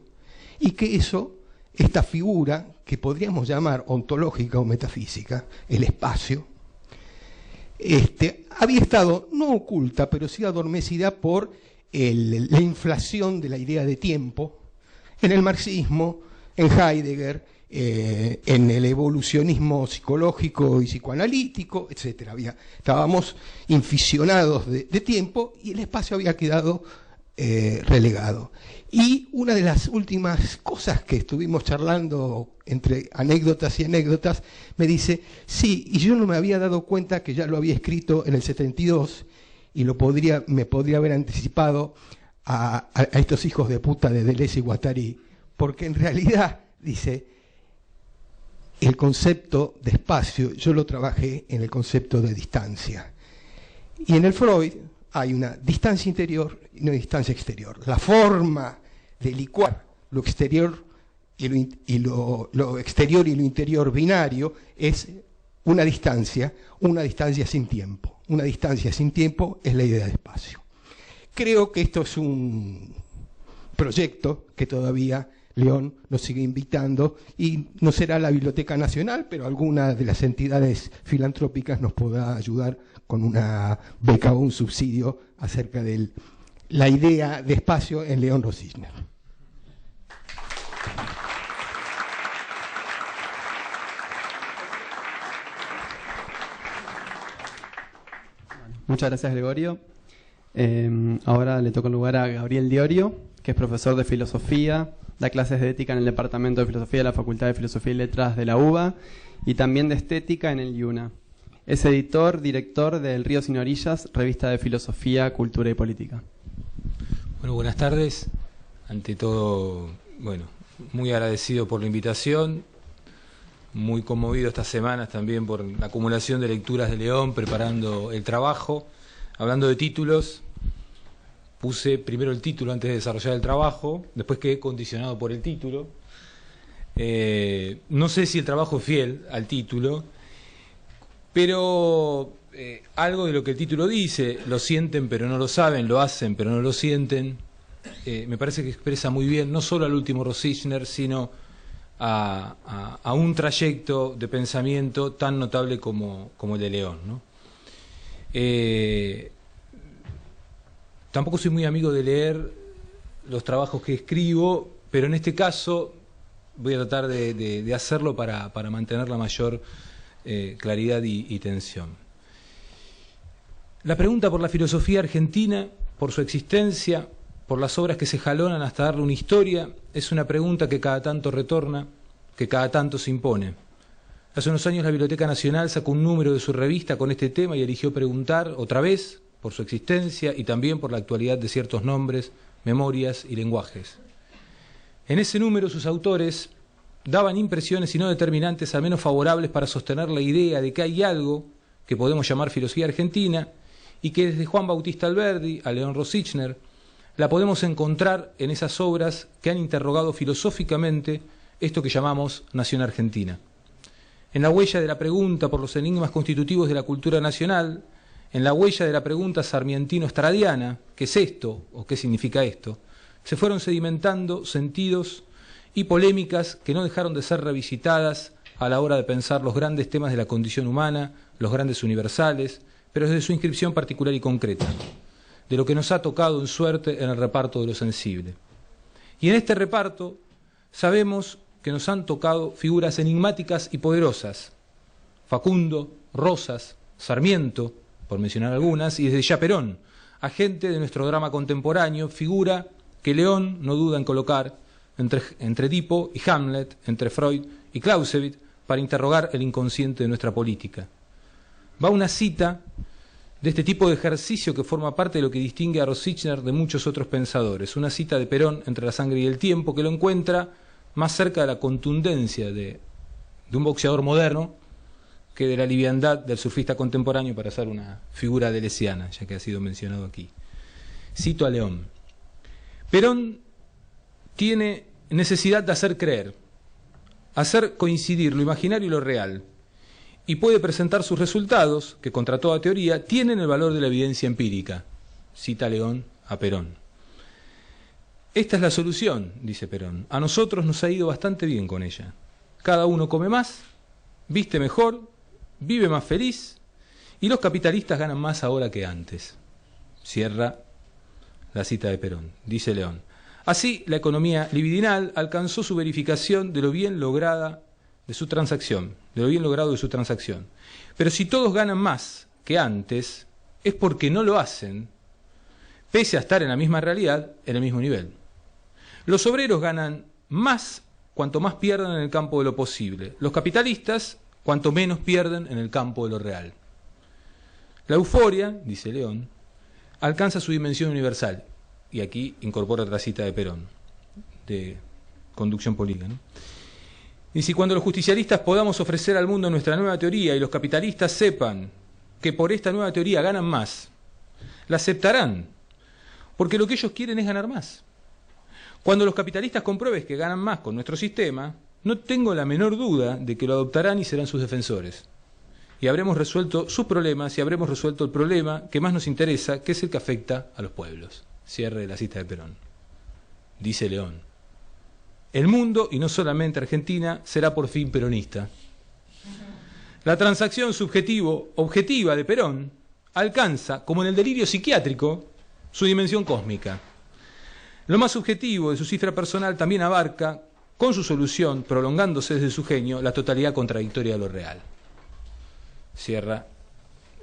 Speaker 3: y que esta figura, que podríamos llamar ontológica o metafísica, el espacio, había estado no oculta, pero sí adormecida por la inflación de la idea de tiempo en el marxismo, en Heidegger, en el evolucionismo psicológico y psicoanalítico, etc. Estábamos inficionados de tiempo y el espacio había quedado relegado. Y una de las últimas cosas que estuvimos charlando entre anécdotas y anécdotas, me dice, sí, y yo no me había dado cuenta que ya lo había escrito en el 72 y me podría haber anticipado a estos hijos de puta de Deleuze y Guattari, porque en realidad, dice, el concepto de espacio, yo lo trabajé en el concepto de distancia. Y en el Freud hay una distancia interior y una distancia exterior. La forma de licuar lo exterior y lo exterior y lo interior binario es una distancia sin tiempo. Una distancia sin tiempo es la idea de espacio. Creo que esto es un proyecto que todavía León nos sigue invitando, y no será la Biblioteca Nacional, pero alguna de las entidades filantrópicas nos podrá ayudar con una beca o un subsidio acerca de la idea de espacio en León Rosichner.
Speaker 2: Muchas gracias, Gregorio. Ahora le toca el lugar a Gabriel Diorio, que es profesor de filosofía, da clases de ética en el Departamento de Filosofía de la Facultad de Filosofía y Letras de la UBA y también de estética en el IUNA. Es editor, director de El Río Sin Orillas, revista de filosofía, cultura y política.
Speaker 4: Bueno, buenas tardes. Ante todo, bueno, muy agradecido por la invitación, muy conmovido estas semanas también por la acumulación de lecturas de León, preparando el trabajo. Hablando de títulos, puse primero el título antes de desarrollar el trabajo, después quedé condicionado por el título. No sé si el trabajo es fiel al título, pero algo de lo que el título dice, lo sienten pero no lo saben, lo hacen pero no lo sienten, me parece que expresa muy bien no solo al último Rosichner, sino a un trayecto de pensamiento tan notable como el de León, ¿no? Tampoco soy muy amigo de leer los trabajos que escribo, pero en este caso voy a tratar de hacerlo para mantener la mayor claridad y tensión. La pregunta por la filosofía argentina, por su existencia, por las obras que se jalonan hasta darle una historia, es una pregunta que cada tanto retorna, que cada tanto se impone. Hace unos años la Biblioteca Nacional sacó un número de su revista con este tema y eligió preguntar otra vez por su existencia y también por la actualidad de ciertos nombres, memorias y lenguajes. En ese número sus autores daban impresiones y no determinantes al menos favorables para sostener la idea de que hay algo que podemos llamar filosofía argentina y que desde Juan Bautista Alberdi a León Rosichner la podemos encontrar en esas obras que han interrogado filosóficamente esto que llamamos nación argentina. En la huella de la pregunta por los enigmas constitutivos de la cultura nacional, en la huella de la pregunta sarmientino-estradiana, ¿qué es esto o qué significa esto?, se fueron sedimentando sentidos y polémicas que no dejaron de ser revisitadas a la hora de pensar los grandes temas de la condición humana, los grandes universales, pero desde su inscripción particular y concreta, de lo que nos ha tocado en suerte en el reparto de lo sensible. Y en este reparto sabemos que nos han tocado figuras enigmáticas y poderosas: Facundo, Rosas, Sarmiento, por mencionar algunas, y desde ya Perón, agente de nuestro drama contemporáneo, figura que León no duda en colocar entre Edipo y Hamlet, entre Freud y Clausewitz, para interrogar el inconsciente de nuestra política. Va una cita de este tipo de ejercicio que forma parte de lo que distingue a Rosichner de muchos otros pensadores, una cita de Perón, Entre la sangre y el tiempo, que lo encuentra más cerca de la contundencia de un boxeador moderno que de la liviandad del surfista contemporáneo, para ser una figura deleuziana, ya que ha sido mencionado aquí. Cito a León: Perón tiene necesidad de hacer creer, hacer coincidir lo imaginario y lo real, y puede presentar sus resultados, que contra toda teoría tienen el valor de la evidencia empírica. Cita León a Perón. Esta es la solución, dice Perón. A nosotros nos ha ido bastante bien con ella. Cada uno come más, viste mejor, vive más feliz, y los capitalistas ganan más ahora que antes. Cierra la cita de Perón. Dice León: así, la economía libidinal alcanzó su verificación de lo bien lograda de su transacción, de lo bien logrado de su transacción. Pero si todos ganan más que antes, es porque no lo hacen, pese a estar en la misma realidad, en el mismo nivel. Los obreros ganan más cuanto más pierden en el campo de lo posible. Los capitalistas, cuanto menos pierden en el campo de lo real. La euforia, dice León, alcanza su dimensión universal. y aquí incorpora otra cita de Perón, de conducción política, ¿no? Y si cuando los justicialistas podamos ofrecer al mundo nuestra nueva teoría y los capitalistas sepan que por esta nueva teoría ganan más, la aceptarán, porque lo que ellos quieren es ganar más. Cuando los capitalistas comprueben que ganan más con nuestro sistema, no tengo la menor duda de que lo adoptarán y serán sus defensores. Y habremos resuelto sus problemas y habremos resuelto el problema que más nos interesa, que es el que afecta a los pueblos. Cierre de la cita de Perón. Dice León: el mundo, y no solamente Argentina, será por fin peronista. La transacción subjetivo-objetiva de Perón alcanza, como en el delirio psiquiátrico, su dimensión cósmica. Lo más subjetivo de su cifra personal también abarca, con su solución, prolongándose desde su genio, la totalidad contradictoria de lo real. Cierre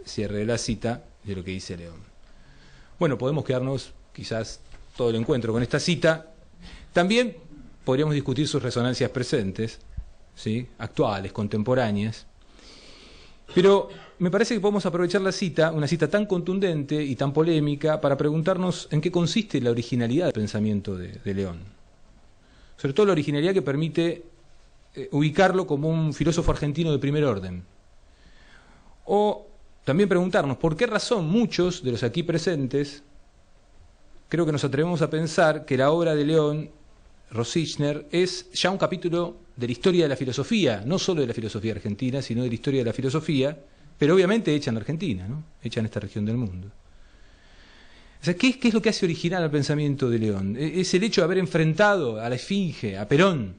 Speaker 4: de la cita de lo que dice León. Bueno, podemos quedarnos quizás todo el encuentro con esta cita. También podríamos discutir sus resonancias presentes, ¿sí?, actuales, contemporáneas. Pero me parece que podemos aprovechar la cita, una cita tan contundente y tan polémica, para preguntarnos en qué consiste la originalidad del pensamiento de León. Sobre todo la originalidad que permite ubicarlo como un filósofo argentino de primer orden. O también preguntarnos por qué razón muchos de los aquí presentes creo que nos atrevemos a pensar que la obra de León Rosichner es ya un capítulo de la historia de la filosofía, no solo de la filosofía argentina, sino de la historia de la filosofía, pero obviamente hecha en Argentina, ¿no?, hecha en esta región del mundo. O sea, ¿qué es lo que hace original al pensamiento de León? Es el hecho de haber enfrentado a la Esfinge, a Perón,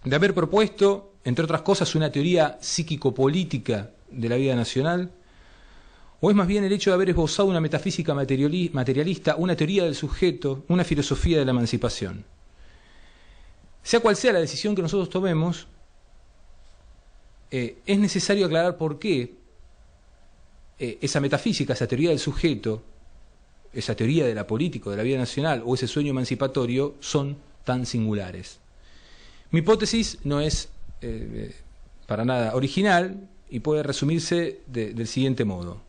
Speaker 4: de haber propuesto, entre otras cosas, una teoría psíquico-política de la vida nacional, o es más bien el hecho de haber esbozado una metafísica materialista, una teoría del sujeto, una filosofía de la emancipación. Sea cual sea la decisión que nosotros tomemos, es necesario aclarar por qué esa metafísica, esa teoría del sujeto, esa teoría de la política, de la vida nacional, o ese sueño emancipatorio, son tan singulares. Mi hipótesis no es para nada original y puede resumirse del siguiente modo.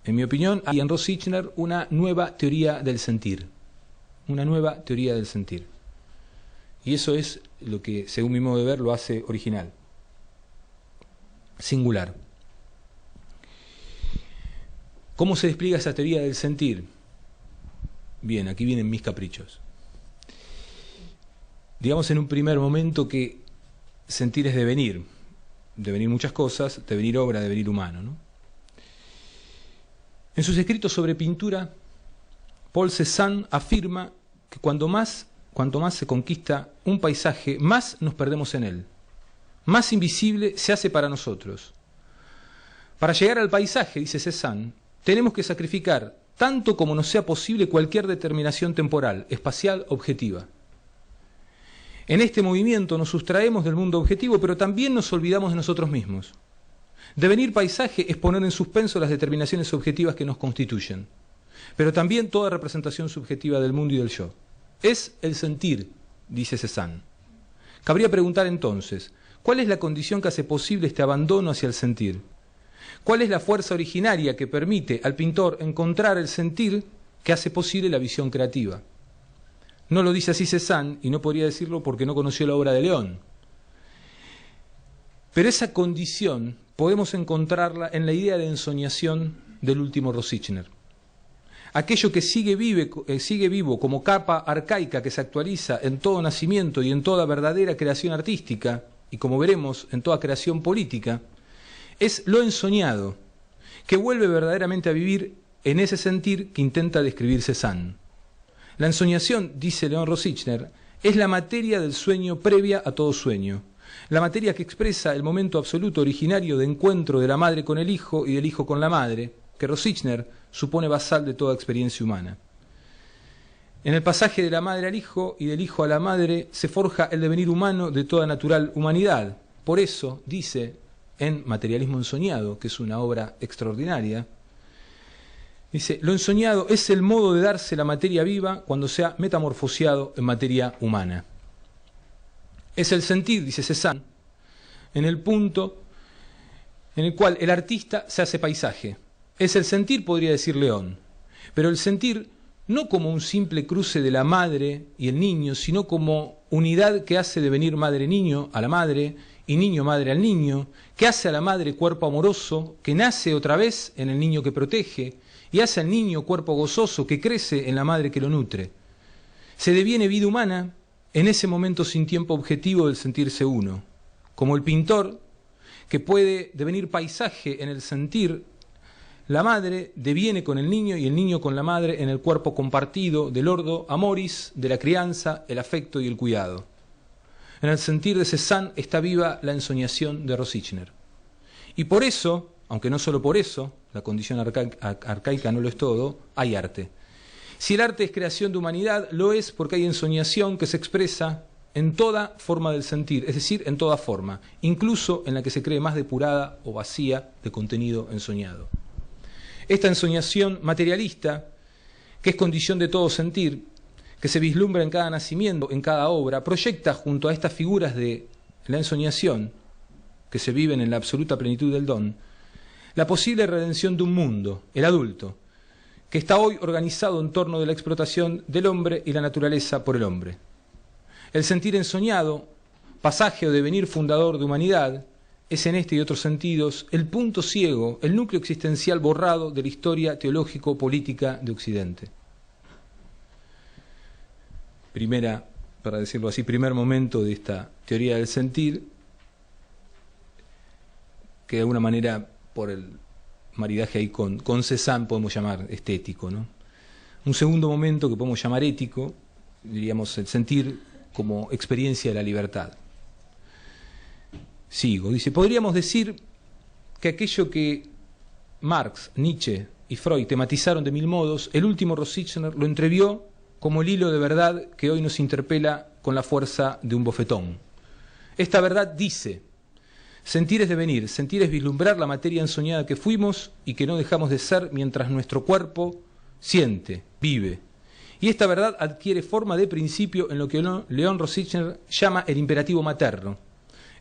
Speaker 4: En mi opinión, hay en Rosichner una nueva teoría del sentir. Una nueva teoría del sentir. Y eso es lo que, según mi modo de ver, lo hace original. Singular. ¿Cómo se despliega esa teoría del sentir? Bien, aquí vienen mis caprichos. Digamos en un primer momento que sentir es devenir. Devenir muchas cosas, devenir obra, devenir humano, ¿no? En sus escritos sobre pintura, Paul Cézanne afirma que cuanto más se conquista un paisaje, más nos perdemos en él. Más invisible se hace para nosotros. Para llegar al paisaje, dice Cézanne, tenemos que sacrificar tanto como nos sea posible cualquier determinación temporal, espacial, objetiva. En este movimiento nos sustraemos del mundo objetivo, pero también nos olvidamos de nosotros mismos. Devenir paisaje es poner en suspenso las determinaciones objetivas que nos constituyen, pero también toda representación subjetiva del mundo y del yo. Es el sentir, dice Cézanne. Cabría preguntar entonces, ¿cuál es la condición que hace posible este abandono hacia el sentir? ¿Cuál es la fuerza originaria que permite al pintor encontrar el sentir que hace posible la visión creativa? No lo dice así Cézanne, y no podría decirlo porque no conoció la obra de León. Pero esa condición podemos encontrarla en la idea de ensoñación del último Rosichner. Aquello que sigue vivo como capa arcaica que se actualiza en todo nacimiento y en toda verdadera creación artística, y como veremos, en toda creación política, es lo ensoñado, que vuelve verdaderamente a vivir en ese sentir que intenta describir Cézanne. La ensoñación, dice León Rosichner, es la materia del sueño previa a todo sueño, la materia que expresa el momento absoluto originario de encuentro de la madre con el hijo y del hijo con la madre, que Rosichner supone basal de toda experiencia humana. En el pasaje de la madre al hijo y del hijo a la madre se forja el devenir humano de toda natural humanidad. Por eso, dice en Materialismo ensoñado, que es una obra extraordinaria, dice, lo ensoñado es el modo de darse la materia viva cuando se ha metamorfoseado en materia humana. Es el sentir, dice Cézanne, en el punto en el cual el artista se hace paisaje. Es el sentir, podría decir León, pero el sentir no como un simple cruce de la madre y el niño, sino como unidad que hace devenir madre-niño a la madre y niño-madre al niño, que hace a la madre cuerpo amoroso, que nace otra vez en el niño que protege, y hace al niño cuerpo gozoso que crece en la madre que lo nutre. Se deviene vida humana en ese momento sin tiempo objetivo del sentirse uno, como el pintor que puede devenir paisaje en el sentir. La madre deviene con el niño y el niño con la madre en el cuerpo compartido del ordo amoris, de la crianza, el afecto y el cuidado. En el sentir de Cézanne está viva la ensoñación de Rosichner. Y por eso, aunque no solo por eso, la condición arcaica no lo es todo, hay arte. Si el arte es creación de humanidad, lo es porque hay ensoñación que se expresa en toda forma del sentir, es decir, en toda forma, incluso en la que se cree más depurada o vacía de contenido ensoñado. Esta ensoñación materialista, que es condición de todo sentir, que se vislumbra en cada nacimiento, en cada obra, proyecta junto a estas figuras de la ensoñación, que se viven en la absoluta plenitud del don, la posible redención de un mundo, el adulto, que está hoy organizado en torno de la explotación del hombre y la naturaleza por el hombre. El sentir ensoñado, pasaje o devenir fundador de humanidad, es en este y otros sentidos el punto ciego, el núcleo existencial borrado de la historia teológico-política de Occidente. Para decirlo así, primer momento de esta teoría del sentir, que de alguna manera, por el maridaje ahí con Cézanne, podemos llamar estético, ¿no? Un segundo momento que podemos llamar ético, diríamos el sentir como experiencia de la libertad. Sigo, dice, podríamos decir que aquello que Marx, Nietzsche y Freud tematizaron de mil modos, el último Rosichner lo entrevió como el hilo de verdad que hoy nos interpela con la fuerza de un bofetón. Esta verdad dice: sentir es devenir, sentir es vislumbrar la materia ensoñada que fuimos y que no dejamos de ser mientras nuestro cuerpo siente, vive. Y esta verdad adquiere forma de principio en lo que León Rosichner llama el imperativo materno.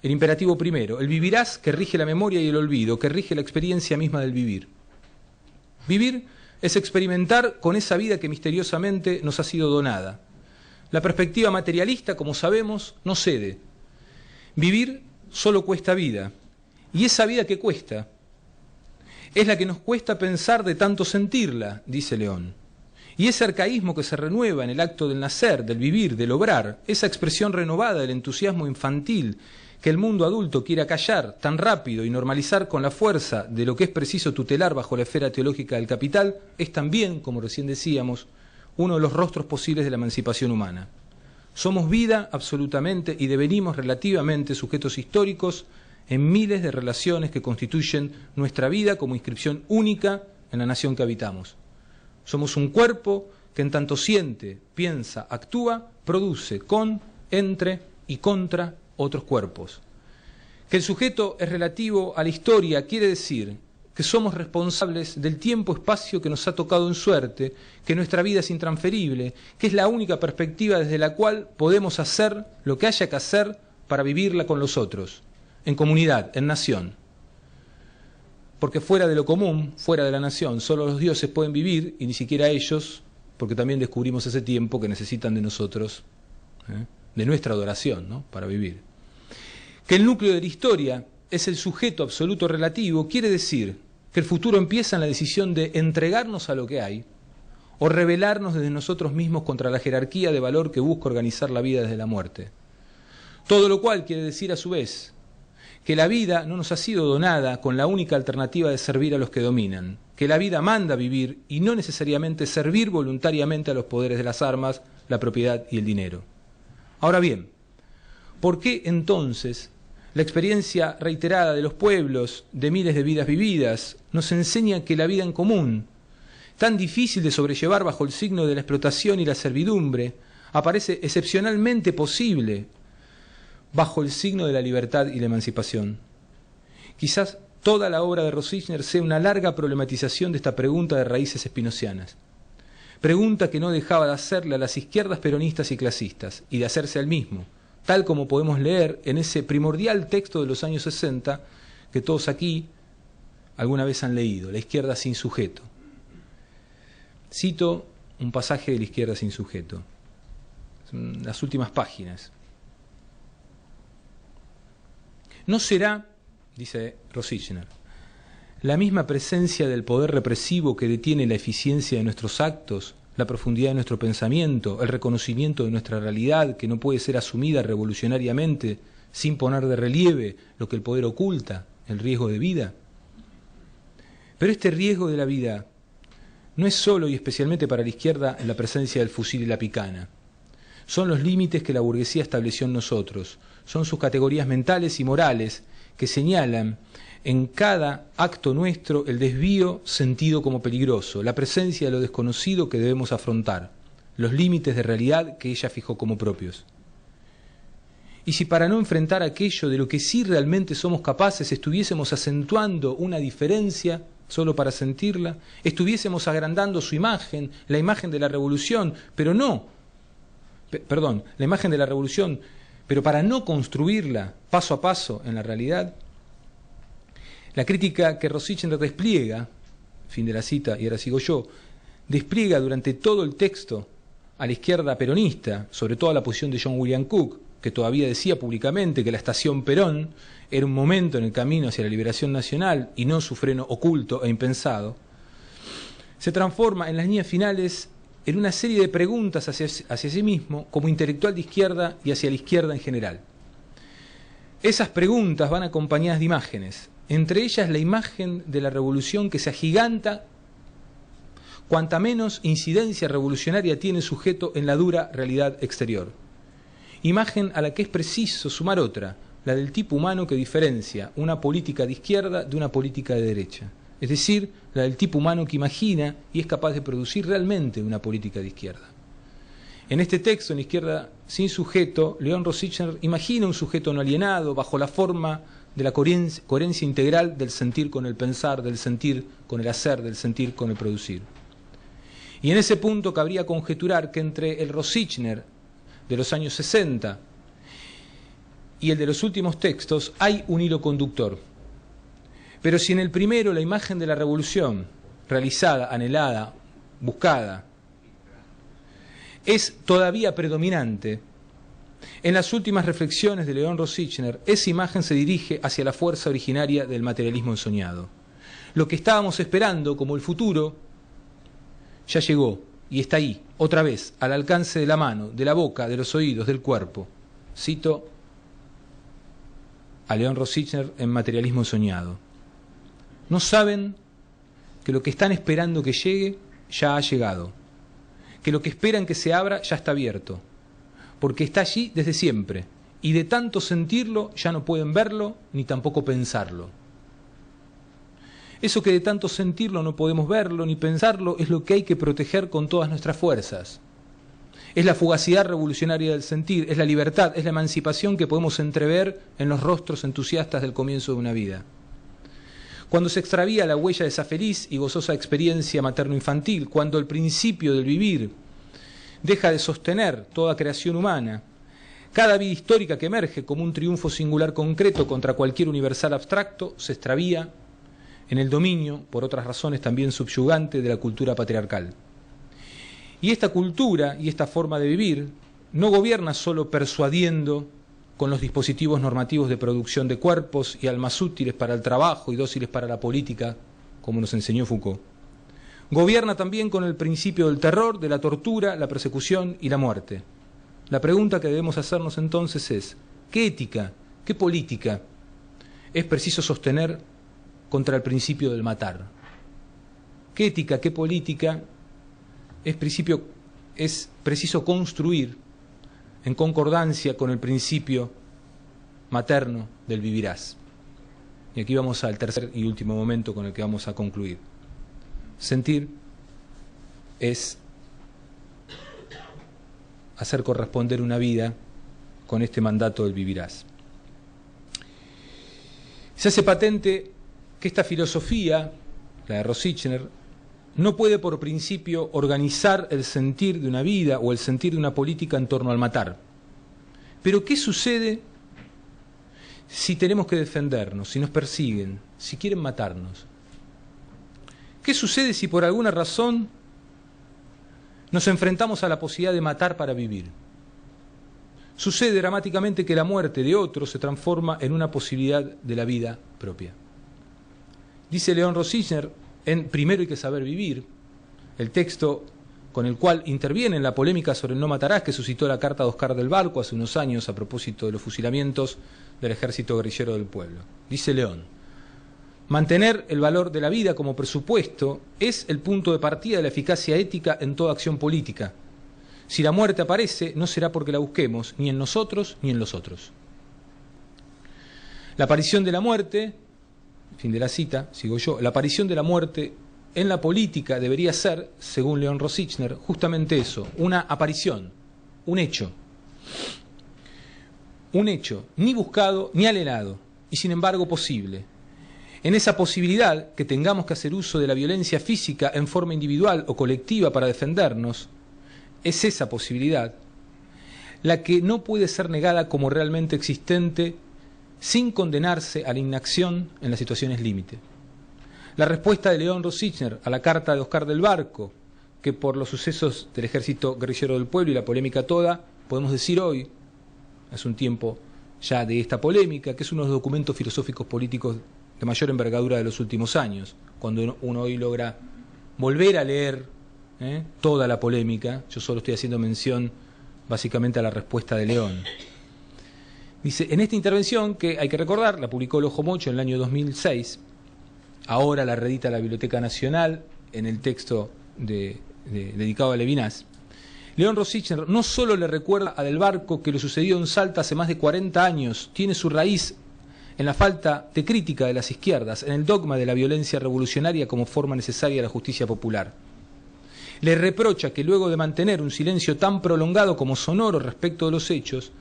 Speaker 4: El imperativo primero, el vivirás, que rige la memoria y el olvido, que rige la experiencia misma del vivir. Vivir es experimentar con esa vida que misteriosamente nos ha sido donada. La perspectiva materialista, como sabemos, no cede. Vivir solo cuesta vida, y esa vida que cuesta es la que nos cuesta pensar de tanto sentirla, dice León. Y ese arcaísmo que se renueva en el acto del nacer, del vivir, del obrar, esa expresión renovada del entusiasmo infantil que el mundo adulto quiere acallar tan rápido y normalizar con la fuerza de lo que es preciso tutelar bajo la esfera teológica del capital, es también, como recién decíamos, uno de los rostros posibles de la emancipación humana. Somos vida absolutamente y devenimos relativamente sujetos históricos en miles de relaciones que constituyen nuestra vida como inscripción única en la nación que habitamos. Somos un cuerpo que en tanto siente, piensa, actúa, produce con, entre y contra otros cuerpos. Que el sujeto es relativo a la historia quiere decir que somos responsables del tiempo-espacio que nos ha tocado en suerte, que nuestra vida es intransferible, que es la única perspectiva desde la cual podemos hacer lo que haya que hacer para vivirla con los otros, en comunidad, en nación. Porque fuera de lo común, fuera de la nación, solo los dioses pueden vivir, y ni siquiera ellos, porque también descubrimos ese tiempo que necesitan de nosotros, de nuestra adoración, ¿no?, para vivir. Que el núcleo de la historia es el sujeto absoluto relativo, quiere decir que el futuro empieza en la decisión de entregarnos a lo que hay, o rebelarnos desde nosotros mismos contra la jerarquía de valor que busca organizar la vida desde la muerte. Todo lo cual quiere decir a su vez que la vida no nos ha sido donada con la única alternativa de servir a los que dominan, que la vida manda vivir y no necesariamente servir voluntariamente a los poderes de las armas, la propiedad y el dinero. Ahora bien, ¿por qué entonces la experiencia reiterada de los pueblos, de miles de vidas vividas, nos enseña que la vida en común, tan difícil de sobrellevar bajo el signo de la explotación y la servidumbre, aparece excepcionalmente posible bajo el signo de la libertad y la emancipación? Quizás toda la obra de Rosichner sea una larga problematización de esta pregunta de raíces espinocianas. Pregunta que no dejaba de hacerle a las izquierdas peronistas y clasistas, y de hacerse al mismo, tal como podemos leer en ese primordial texto de los años 60 que todos aquí alguna vez han leído, La izquierda sin sujeto. Cito un pasaje de La izquierda sin sujeto. Son las últimas páginas. No será, dice Rosichner, la misma presencia del poder represivo que detiene la eficiencia de nuestros actos, la profundidad de nuestro pensamiento, el reconocimiento de nuestra realidad que no puede ser asumida revolucionariamente sin poner de relieve lo que el poder oculta, el riesgo de vida. Pero este riesgo de la vida no es solo y especialmente para la izquierda la presencia del fusil y la picana. Son los límites que la burguesía estableció en nosotros, son sus categorías mentales y morales que señalan en cada acto nuestro el desvío sentido como peligroso, la presencia de lo desconocido que debemos afrontar, los límites de realidad que ella fijó como propios. Y si para no enfrentar aquello de lo que sí realmente somos capaces estuviésemos acentuando una diferencia solo para sentirla, estuviésemos agrandando su imagen, la imagen de la revolución, la imagen de la revolución, pero para no construirla paso a paso en la realidad, la crítica que Rosichner despliega, fin de la cita y ahora sigo yo, despliega durante todo el texto a la izquierda peronista, sobre todo a la posición de John William Cook, que todavía decía públicamente que la estación Perón era un momento en el camino hacia la liberación nacional y no su freno oculto e impensado, se transforma en las líneas finales en una serie de preguntas hacia sí mismo como intelectual de izquierda y hacia la izquierda en general. Esas preguntas van acompañadas de imágenes, entre ellas la imagen de la revolución que se agiganta cuanta menos incidencia revolucionaria tiene el sujeto en la dura realidad exterior. Imagen a la que es preciso sumar otra, la del tipo humano que diferencia una política de izquierda de una política de derecha. Es decir, la del tipo humano que imagina y es capaz de producir realmente una política de izquierda. En este texto, en La izquierda sin sujeto, León Rosichner imagina un sujeto no alienado bajo la forma de la coherencia integral del sentir con el pensar, del sentir con el hacer, del sentir con el producir. Y en ese punto cabría conjeturar que entre el Rosichner de los años 60 y el de los últimos textos hay un hilo conductor. Pero si en el primero la imagen de la revolución, realizada, anhelada, buscada, es todavía predominante, en las últimas reflexiones de León Rosichner, esa imagen se dirige hacia la fuerza originaria del materialismo ensoñado. Lo que estábamos esperando como el futuro ya llegó y está ahí, otra vez, al alcance de la mano, de la boca, de los oídos, del cuerpo. Cito a León Rosichner en Materialismo ensoñado. No saben que lo que están esperando que llegue ya ha llegado, que lo que esperan que se abra ya está abierto, porque está allí desde siempre, y de tanto sentirlo ya no pueden verlo ni tampoco pensarlo. Eso que de tanto sentirlo no podemos verlo ni pensarlo es lo que hay que proteger con todas nuestras fuerzas. Es la fugacidad revolucionaria del sentir, es la libertad, es la emancipación que podemos entrever en los rostros entusiastas del comienzo de una vida. Cuando se extravía la huella de esa feliz y gozosa experiencia materno-infantil, cuando el principio del vivir deja de sostener toda creación humana, cada vida histórica que emerge como un triunfo singular concreto contra cualquier universal abstracto se extravía en el dominio, por otras razones también subyugante, de la cultura patriarcal. Y esta cultura y esta forma de vivir no gobierna solo persuadiendo con los dispositivos normativos de producción de cuerpos y almas útiles para el trabajo y dóciles para la política, como nos enseñó Foucault. Gobierna también con el principio del terror, de la tortura, la persecución y la muerte. La pregunta que debemos hacernos entonces es, ¿qué ética, qué política es preciso sostener contra el principio del matar? ¿Qué ética, qué política es preciso construir en concordancia con el principio materno del vivirás? Y aquí vamos al tercer y último momento con el que vamos a concluir. Sentir es hacer corresponder una vida con este mandato del vivirás. Se hace patente que esta filosofía, la de Rosichner, no puede por principio organizar el sentir de una vida o el sentir de una política en torno al matar. Pero ¿qué sucede si tenemos que defendernos, si nos persiguen, si quieren matarnos? ¿Qué sucede si por alguna razón nos enfrentamos a la posibilidad de matar para vivir. Sucede dramáticamente que la muerte de otro se transforma en una posibilidad de la vida propia. Dice León Rosichner en Primero hay que saber vivir, el texto con el cual interviene en la polémica sobre el no matarás que suscitó la carta de Oscar del Barco hace unos años a propósito de los fusilamientos del ejército guerrillero del pueblo. Dice León: mantener el valor de la vida como presupuesto es el punto de partida de la eficacia ética en toda acción política. Si la muerte aparece, no será porque la busquemos, ni en nosotros ni en los otros. La aparición de la muerte, fin de la cita, sigo yo, la aparición de la muerte en la política debería ser, según León Rosichner, justamente eso, una aparición, un hecho, ni buscado ni anhelado, y sin embargo posible. En esa posibilidad que tengamos que hacer uso de la violencia física en forma individual o colectiva para defendernos, es esa posibilidad la que no puede ser negada como realmente existente sin condenarse a la inacción en las situaciones límite. La respuesta de León Rosichner a la carta de Oscar del Barco, que por los sucesos del ejército guerrillero del pueblo y la polémica toda, podemos decir hoy, hace un tiempo ya de esta polémica, que es uno de los documentos filosóficos políticos de mayor envergadura de los últimos años, cuando uno hoy logra volver a leer toda la polémica. Yo solo estoy haciendo mención básicamente a la respuesta de León. Dice, en esta intervención, que hay que recordar, la publicó El Ojo Mocho en el año 2006, ahora la reedita la Biblioteca Nacional en el texto dedicado a Levinas, León Rosichner no solo le recuerda a Del Barco que lo sucedido en Salta hace más de 40 años tiene su raíz en la falta de crítica de las izquierdas, en el dogma de la violencia revolucionaria como forma necesaria de la justicia popular. Le reprocha que luego de mantener un silencio tan prolongado como sonoro respecto de los hechos,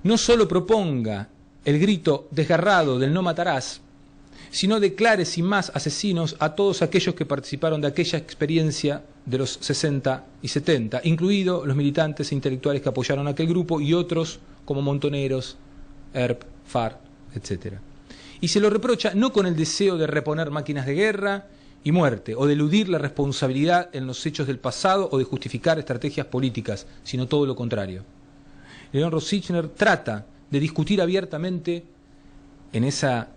Speaker 4: no solo proponga el grito desgarrado del no matarás, sino declare sin más asesinos a todos aquellos que participaron de aquella experiencia de los 60 y 70, incluidos los militantes e intelectuales que apoyaron aquel grupo y otros como Montoneros, ERP, FARC, etc. Y se lo reprocha no con el deseo de reponer máquinas de guerra y muerte, o de eludir la responsabilidad en los hechos del pasado o de justificar estrategias políticas, sino todo lo contrario. León Rosichner trata de discutir abiertamente en esa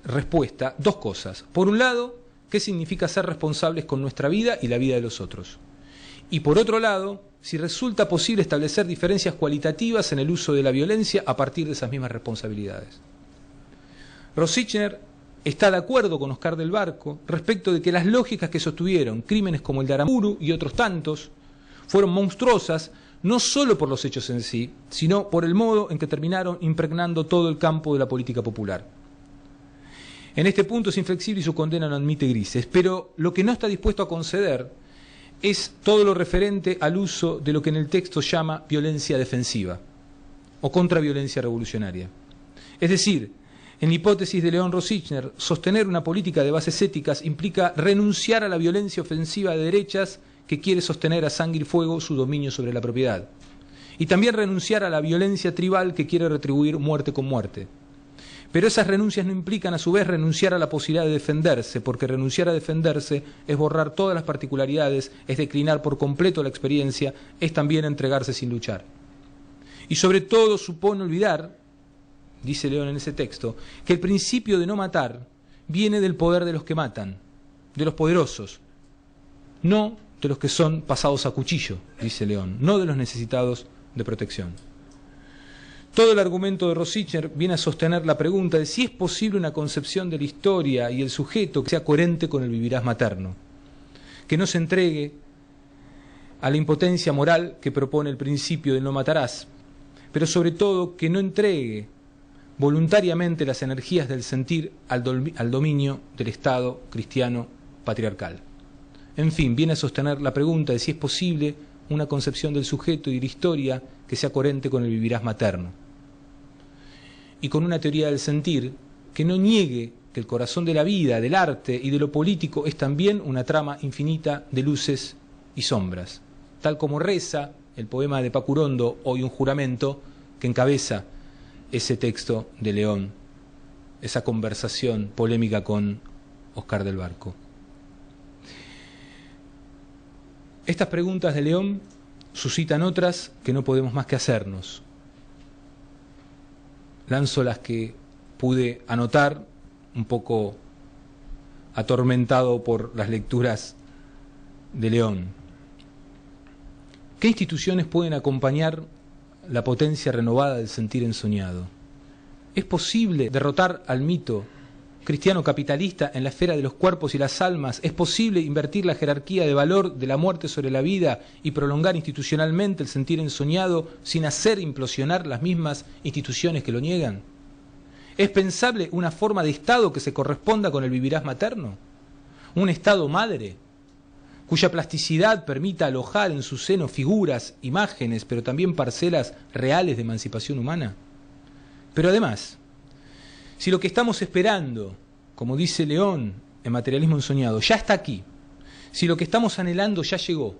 Speaker 4: respuesta dos cosas. Por un lado, qué significa ser responsables con nuestra vida y la vida de los otros. Y por otro lado, si resulta posible establecer diferencias cualitativas en el uso de la violencia a partir de esas mismas responsabilidades. Rosichner está de acuerdo con Oscar del Barco respecto de que las lógicas que sostuvieron crímenes como el de Aramburu y otros tantos fueron monstruosas no solo por los hechos en sí, sino por el modo en que terminaron impregnando todo el campo de la política popular. En este punto es inflexible y su condena no admite grises, pero lo que no está dispuesto a conceder es todo lo referente al uso de lo que en el texto llama violencia defensiva o contraviolencia revolucionaria. Es decir, en la hipótesis de León Rosichner, sostener una política de bases éticas implica renunciar a la violencia ofensiva de derechas que quiere sostener a sangre y fuego su dominio sobre la propiedad, y también renunciar a la violencia tribal que quiere retribuir muerte con muerte. Pero esas renuncias no implican a su vez renunciar a la posibilidad de defenderse, porque renunciar a defenderse es borrar todas las particularidades, es declinar por completo la experiencia, es también entregarse sin luchar. Y sobre todo supone olvidar, dice León en ese texto, que el principio de no matar viene del poder de los que matan, de los poderosos, no de los que son pasados a cuchillo, dice León, no de los necesitados de protección. Todo el argumento de Rosichner viene a sostener la pregunta de si es posible una concepción de la historia y el sujeto que sea coherente con el vivirás materno, que no se entregue a la impotencia moral que propone el principio del no matarás, pero sobre todo que no entregue voluntariamente las energías del sentir al dominio del Estado cristiano patriarcal. En fin, viene a sostener la pregunta de si es posible una concepción del sujeto y de la historia que sea coherente con el vivirás materno. Y con una teoría del sentir que no niegue que el corazón de la vida, del arte y de lo político es también una trama infinita de luces y sombras, tal como reza el poema de Pacurondo, Hoy un juramento, que encabeza ese texto de León, esa conversación polémica con Oscar del Barco. Estas preguntas de León suscitan otras que no podemos más que hacernos. Lanzo las que pude anotar, un poco atormentado por las lecturas de León. ¿Qué instituciones pueden acompañar la potencia renovada del sentir ensoñado? ¿Es posible derrotar al mito cristiano capitalista en la esfera de los cuerpos y las almas? ¿Es posible invertir la jerarquía de valor de la muerte sobre la vida y prolongar institucionalmente el sentir ensoñado sin hacer implosionar las mismas instituciones que lo niegan? ¿Es pensable una forma de Estado que se corresponda con el vivirás materno? ¿Un Estado madre, cuya plasticidad permita alojar en su seno figuras, imágenes, pero también parcelas reales de emancipación humana? Pero además, si lo que estamos esperando, como dice León en Materialismo ensoñado, ya está aquí, si lo que estamos anhelando ya llegó,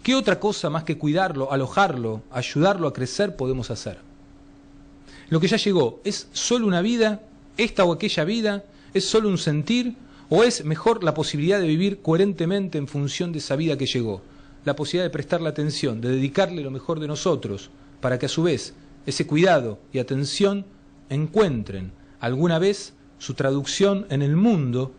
Speaker 4: ¿qué otra cosa más que cuidarlo, alojarlo, ayudarlo a crecer podemos hacer? Lo que ya llegó, ¿es solo una vida, esta o aquella vida? ¿Es solo un sentir? ¿O es mejor la posibilidad de vivir coherentemente en función de esa vida que llegó? La posibilidad de prestarle atención, de dedicarle lo mejor de nosotros, para que a su vez ese cuidado y atención encuentren alguna vez su traducción en el mundo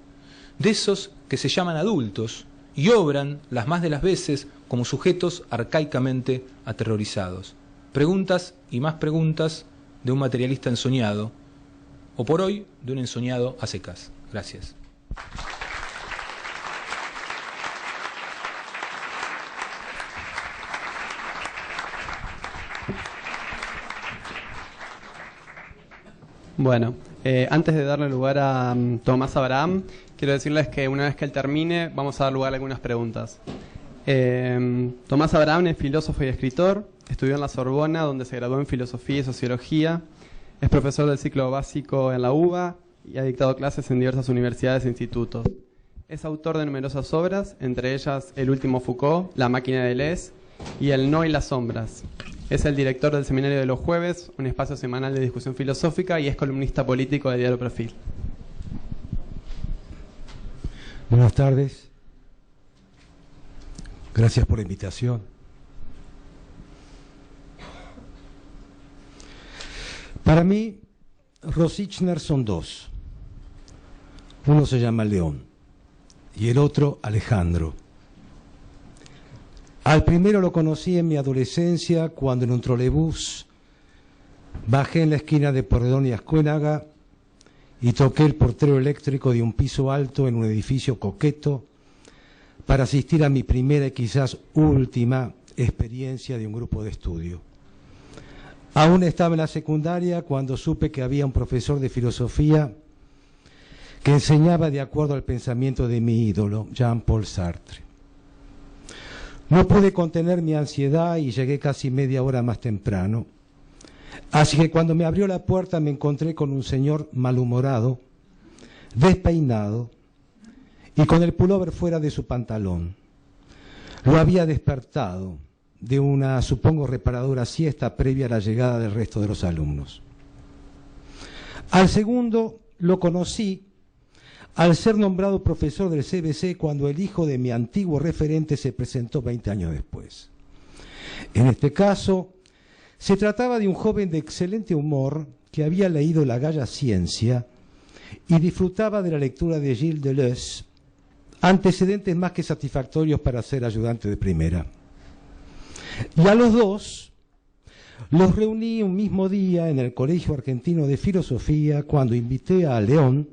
Speaker 4: de esos que se llaman adultos y obran las más de las veces como sujetos arcaicamente aterrorizados. Preguntas y más preguntas de un materialista ensoñado, o por hoy de un ensoñado a secas. Gracias.
Speaker 2: Bueno, antes de darle lugar a Tomás Abraham, quiero decirles que una vez que él termine, vamos a dar lugar a algunas preguntas. Tomás Abraham es filósofo y escritor, estudió en la Sorbona, donde se graduó en Filosofía y Sociología, es profesor del ciclo básico en la UBA y ha dictado clases en diversas universidades e institutos. Es autor de numerosas obras, entre ellas El último Foucault, La máquina de Deleuze y El no y las sombras. Es el director del Seminario de los Jueves, un espacio semanal de discusión filosófica, y es columnista político de Diario Perfil.
Speaker 5: Buenas tardes. Gracias por la invitación. Para mí, Rosichner son dos. Uno se llama León y el otro Alejandro. Al primero lo conocí en mi adolescencia cuando en un trolebús bajé en la esquina de Porredón y Ascuénaga y toqué el portero eléctrico de un piso alto en un edificio coqueto para asistir a mi primera y quizás última experiencia de un grupo de estudio. Aún estaba en la secundaria cuando supe que había un profesor de filosofía que enseñaba de acuerdo al pensamiento de mi ídolo, Jean-Paul Sartre. No pude contener mi ansiedad y llegué casi media hora más temprano. Así que cuando me abrió la puerta me encontré con un señor malhumorado, despeinado y con el pullover fuera de su pantalón. Lo había despertado de una, supongo, reparadora siesta previa a la llegada del resto de los alumnos. Al segundo lo conocí al ser nombrado profesor del CBC cuando el hijo de mi antiguo referente se presentó 20 años después. En este caso, se trataba de un joven de excelente humor que había leído La Galla Ciencia y disfrutaba de la lectura de Gilles Deleuze, antecedentes más que satisfactorios para ser ayudante de primera. Y a los dos los reuní un mismo día en el Colegio Argentino de Filosofía cuando invité a León,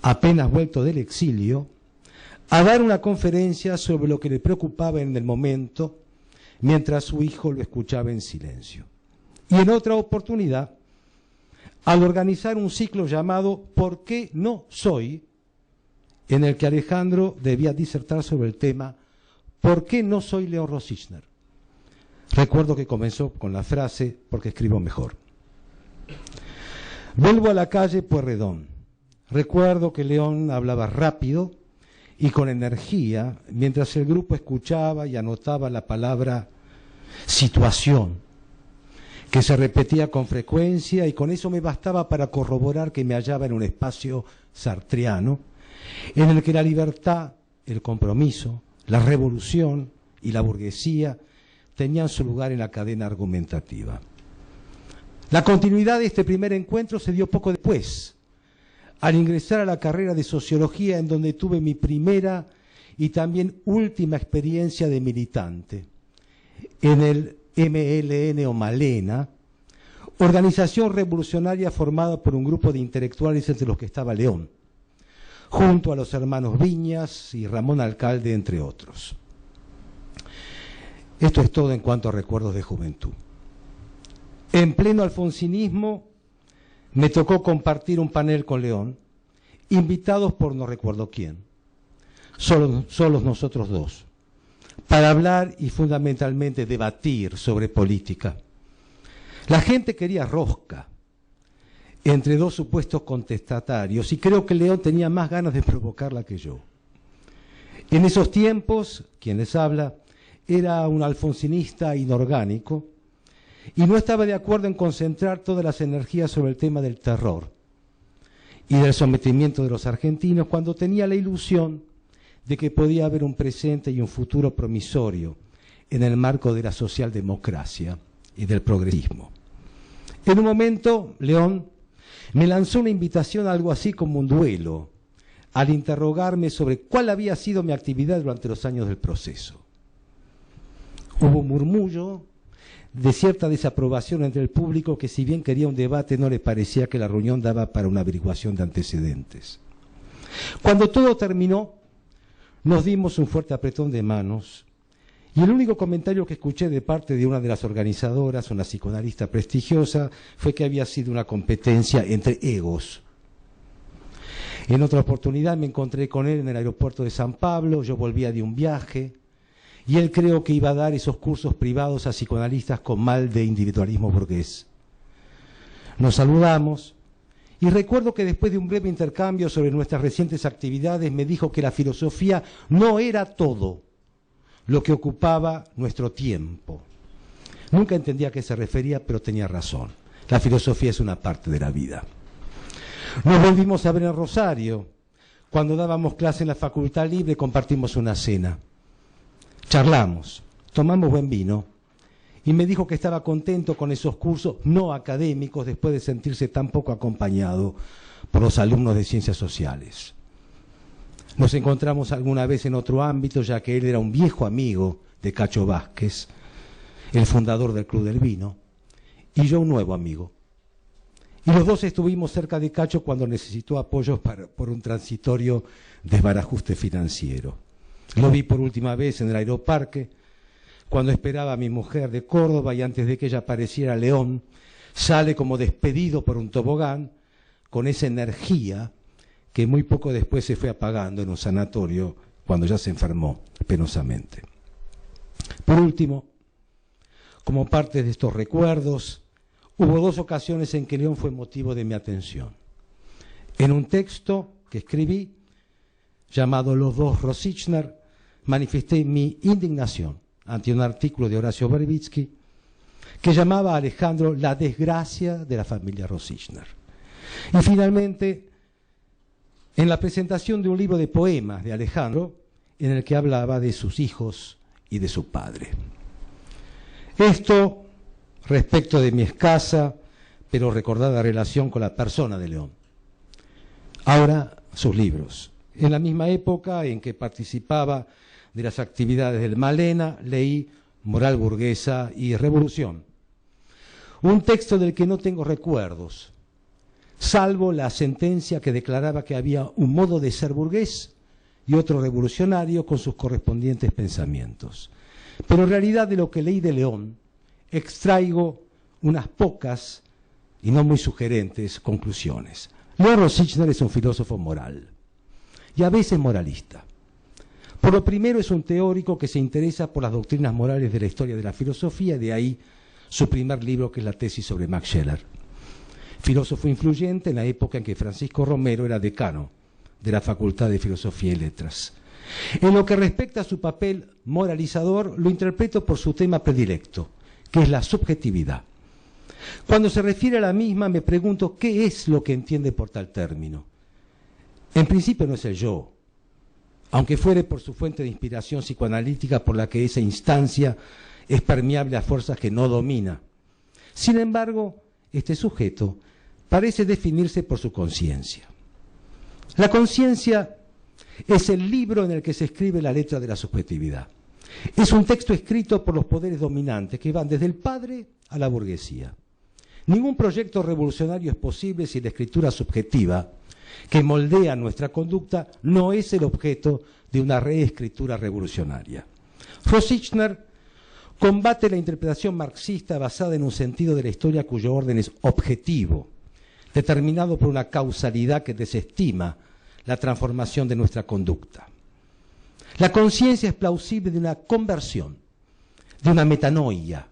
Speaker 5: apenas vuelto del exilio, a dar una conferencia sobre lo que le preocupaba en el momento, mientras su hijo lo escuchaba en silencio. Y en otra oportunidad, al organizar un ciclo llamado ¿Por qué no soy?, en el que Alejandro debía disertar sobre el tema ¿Por qué no soy León Rosichner? Recuerdo que comenzó con la frase porque escribo mejor. Vuelvo a la calle Pueyrredón. Recuerdo que León hablaba rápido y con energía mientras el grupo escuchaba y anotaba la palabra situación, que se repetía con frecuencia y con eso me bastaba para corroborar que me hallaba en un espacio sartreano en el que la libertad, el compromiso, la revolución y la burguesía tenían su lugar en la cadena argumentativa. La continuidad de este primer encuentro se dio poco después, al ingresar a la carrera de Sociología, en donde tuve mi primera y también última experiencia de militante, en el MLN o Malena, organización revolucionaria formada por un grupo de intelectuales entre los que estaba León, junto a los hermanos Viñas y Ramón Alcalde, entre otros. Esto es todo en cuanto a recuerdos de juventud. En pleno alfonsinismo me tocó compartir un panel con León, invitados por no recuerdo quién, solos nosotros dos, para hablar y fundamentalmente debatir sobre política. La gente quería rosca entre dos supuestos contestatarios y creo que León tenía más ganas de provocarla que yo. En esos tiempos, quien les habla, era un alfonsinista inorgánico y no estaba de acuerdo en concentrar todas las energías sobre el tema del terror y del sometimiento de los argentinos, cuando tenía la ilusión de que podía haber un presente y un futuro promisorio en el marco de la socialdemocracia y del progresismo. En un momento, León me lanzó una invitación a algo así como un duelo, al interrogarme sobre cuál había sido mi actividad durante los años del proceso. Hubo un murmullo de cierta desaprobación entre el público que, si bien quería un debate, no le parecía que la reunión daba para una averiguación de antecedentes. Cuando todo terminó, nos dimos un fuerte apretón de manos y el único comentario que escuché de parte de una de las organizadoras, una psicoanalista prestigiosa, fue que había sido una competencia entre egos. En otra oportunidad me encontré con él en el aeropuerto de San Pablo, yo volvía de un viaje y él creo que iba a dar esos cursos privados a psicoanalistas con mal de individualismo burgués. Nos saludamos y recuerdo que después de un breve intercambio sobre nuestras recientes actividades me dijo que la filosofía no era todo lo que ocupaba nuestro tiempo. Nunca entendía a qué se refería, pero tenía razón. La filosofía es una parte de la vida. Nos volvimos a ver en Rosario. Cuando dábamos clase en la Facultad Libre compartimos una cena. Charlamos, tomamos buen vino y me dijo que estaba contento con esos cursos no académicos después de sentirse tan poco acompañado por los alumnos de ciencias sociales. Nos encontramos alguna vez en otro ámbito, ya que él era un viejo amigo de Cacho Vázquez, el fundador del Club del Vino, y yo un nuevo amigo. Y los dos estuvimos cerca de Cacho cuando necesitó apoyo por un transitorio desbarajuste financiero. Lo vi por última vez en el Aeroparque, cuando esperaba a mi mujer de Córdoba y antes de que ella apareciera, León sale como despedido por un tobogán con esa energía que muy poco después se fue apagando en un sanatorio cuando ya se enfermó penosamente. Por último, como parte de estos recuerdos, hubo dos ocasiones en que León fue motivo de mi atención. En un texto que escribí, llamado Los dos Rosichner, manifesté mi indignación ante un artículo de Horacio Verbitsky que llamaba a Alejandro la desgracia de la familia Rosichner. Y finalmente, en la presentación de un libro de poemas de Alejandro, en el que hablaba de sus hijos y de su padre. Esto respecto de mi escasa pero recordada relación con la persona de León. Ahora, sus libros. En la misma época en que participaba de las actividades del Malena, leí Moral burguesa y Revolución. Un texto del que no tengo recuerdos, salvo la sentencia que declaraba que había un modo de ser burgués y otro revolucionario con sus correspondientes pensamientos. Pero en realidad de lo que leí de León, extraigo unas pocas y no muy sugerentes conclusiones. León Rosichner es un filósofo moral y a veces moralista. Por lo primero, es un teórico que se interesa por las doctrinas morales de la historia de la filosofía, de ahí su primer libro, que es la tesis sobre Max Scheler. Filósofo influyente en la época en que Francisco Romero era decano de la Facultad de Filosofía y Letras. En lo que respecta a su papel moralizador, lo interpreto por su tema predilecto, que es la subjetividad. Cuando se refiere a la misma, me pregunto qué es lo que entiende por tal término. En principio no es el yo, aunque fuere por su fuente de inspiración psicoanalítica por la que esa instancia es permeable a fuerzas que no domina. Sin embargo, este sujeto parece definirse por su conciencia. La conciencia es el libro en el que se escribe la letra de la subjetividad. Es un texto escrito por los poderes dominantes que van desde el padre a la burguesía. Ningún proyecto revolucionario es posible si la escritura subjetiva que moldea nuestra conducta no es el objeto de una reescritura revolucionaria. Rosichner combate la interpretación marxista basada en un sentido de la historia cuyo orden es objetivo, determinado por una causalidad que desestima la transformación de nuestra conducta. La conciencia es plausible de una conversión, de una metanoia,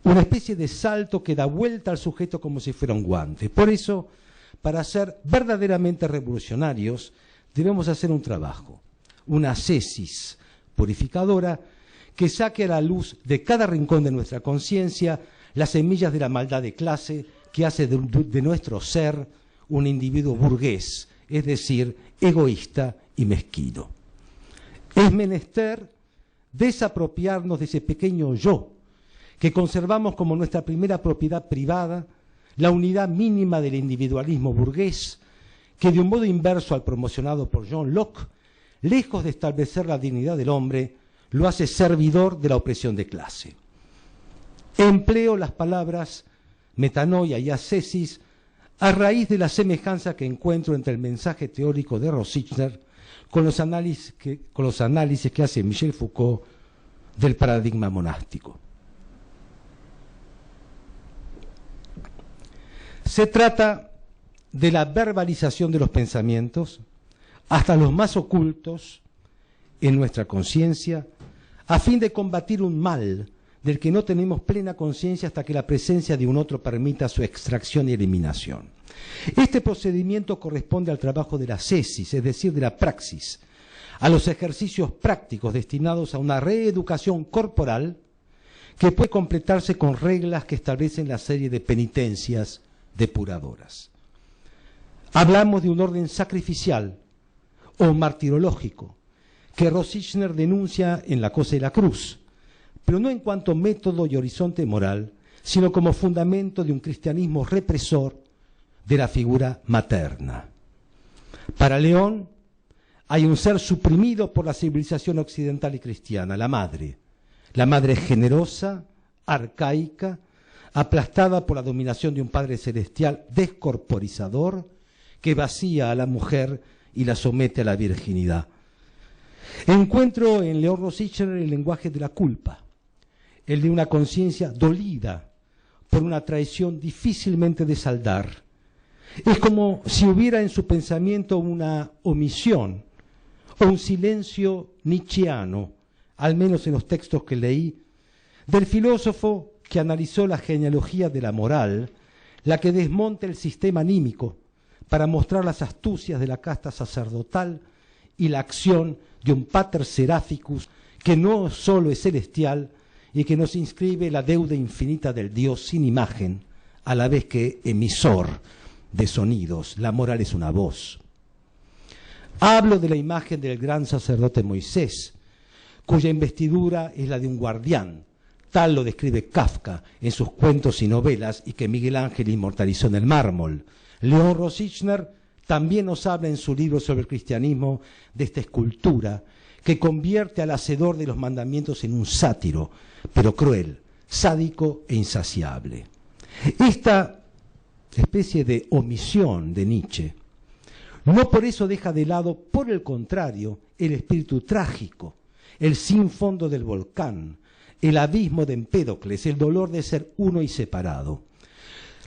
Speaker 5: una especie de salto que da vuelta al sujeto como si fuera un guante. Por eso, para ser verdaderamente revolucionarios, debemos hacer un trabajo, una ascesis purificadora que saque a la luz de cada rincón de nuestra conciencia las semillas de la maldad de clase que hace de nuestro ser un individuo burgués, es decir, egoísta y mezquino. Es menester desapropiarnos de ese pequeño yo que conservamos como nuestra primera propiedad privada, la unidad mínima del individualismo burgués, que de un modo inverso al promocionado por John Locke, lejos de establecer la dignidad del hombre, lo hace servidor de la opresión de clase. Empleo las palabras metanoia y ascesis a raíz de la semejanza que encuentro entre el mensaje teórico de Rosichner con los análisis que hace Michel Foucault del paradigma monástico. Se trata de la verbalización de los pensamientos, hasta los más ocultos, en nuestra conciencia, a fin de combatir un mal del que no tenemos plena conciencia hasta que la presencia de un otro permita su extracción y eliminación. Este procedimiento corresponde al trabajo de la ascesis, es decir, de la praxis, a los ejercicios prácticos destinados a una reeducación corporal que puede completarse con reglas que establecen la serie de penitencias depuradoras. Hablamos de un orden sacrificial o martirológico que Rosichner denuncia en La Cosa y la Cruz, pero no en cuanto método y horizonte moral, sino como fundamento de un cristianismo represor de la figura materna. Para León hay un ser suprimido por la civilización occidental y cristiana, la madre generosa, arcaica, aplastada por la dominación de un Padre celestial descorporizador que vacía a la mujer y la somete a la virginidad. Encuentro en León Rosichner el lenguaje de la culpa, el de una conciencia dolida por una traición difícilmente de saldar. Es como si hubiera en su pensamiento una omisión o un silencio nietzscheano, al menos en los textos que leí, del filósofo que analizó la genealogía de la moral, la que desmonta el sistema anímico para mostrar las astucias de la casta sacerdotal y la acción de un pater seraphicus que no solo es celestial y que nos inscribe la deuda infinita del Dios sin imagen, a la vez que emisor de sonidos. La moral es una voz. Hablo de la imagen del gran sacerdote Moisés, cuya investidura es la de un guardián. Tal lo describe Kafka en sus cuentos y novelas y que Miguel Ángel inmortalizó en el mármol. León Rosichner también nos habla en su libro sobre el cristianismo de esta escultura que convierte al hacedor de los mandamientos en un sátiro, pero cruel, sádico e insaciable. Esta especie de omisión de Nietzsche no por eso deja de lado, por el contrario, el espíritu trágico, el sin fondo del volcán, el abismo de Empédocles, el dolor de ser uno y separado.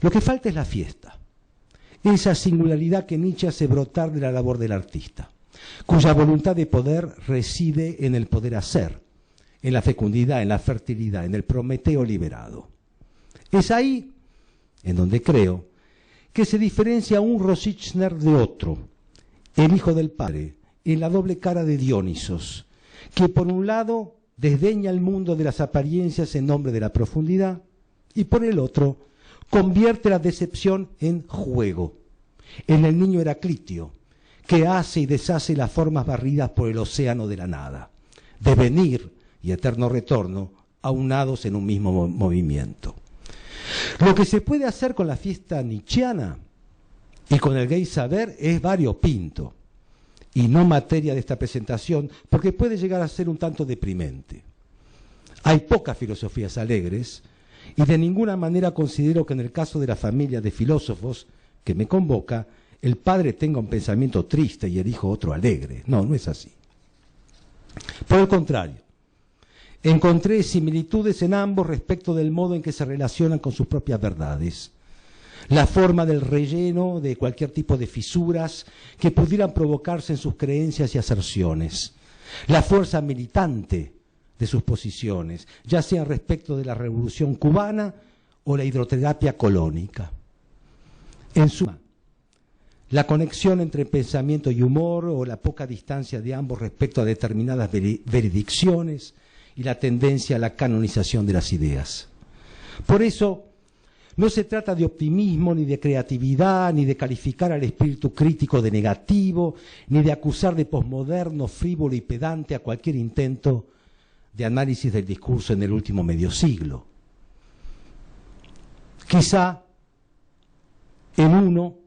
Speaker 5: Lo que falta es la fiesta, esa singularidad que Nietzsche hace brotar de la labor del artista, cuya voluntad de poder reside en el poder hacer, en la fecundidad, en la fertilidad, en el Prometeo liberado. Es ahí en donde creo que se diferencia un Rosichner de otro, el hijo del padre, en la doble cara de Dionisos, que por un lado desdeña el mundo de las apariencias en nombre de la profundidad y por el otro convierte la decepción en juego, en el niño Heraclitio, que hace y deshace las formas barridas por el océano de la nada, devenir y eterno retorno aunados en un mismo movimiento. Lo que se puede hacer con la fiesta nietzscheana y con el gay saber es variopinto, y no materia de esta presentación, porque puede llegar a ser un tanto deprimente. Hay pocas filosofías alegres, y de ninguna manera considero que en el caso de la familia de filósofos que me convoca, el padre tenga un pensamiento triste y el hijo otro alegre. No, no es así. Por el contrario, encontré similitudes en ambos respecto del modo en que se relacionan con sus propias verdades. La forma del relleno de cualquier tipo de fisuras que pudieran provocarse en sus creencias y aserciones. La fuerza militante de sus posiciones, ya sea respecto de la Revolución Cubana o la hidroterapia colónica. En suma, la conexión entre pensamiento y humor o la poca distancia de ambos respecto a determinadas veredicciones y la tendencia a la canonización de las ideas. Por eso, no se trata de optimismo, ni de creatividad, ni de calificar al espíritu crítico de negativo, ni de acusar de posmoderno, frívolo y pedante a cualquier intento de análisis del discurso en el último medio siglo. Quizá en uno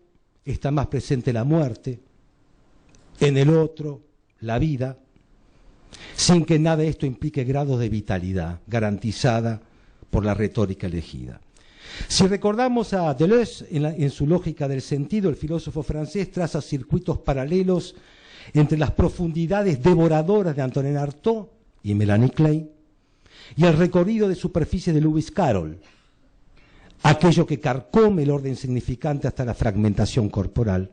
Speaker 5: está más presente la muerte, en el otro la vida, sin que nada de esto implique grados de vitalidad garantizada por la retórica elegida. Si recordamos a Deleuze en su lógica del sentido, el filósofo francés traza circuitos paralelos entre las profundidades devoradoras de Antonin Artaud y Melanie Klein y el recorrido de superficie de Lewis Carroll, aquello que carcome el orden significante hasta la fragmentación corporal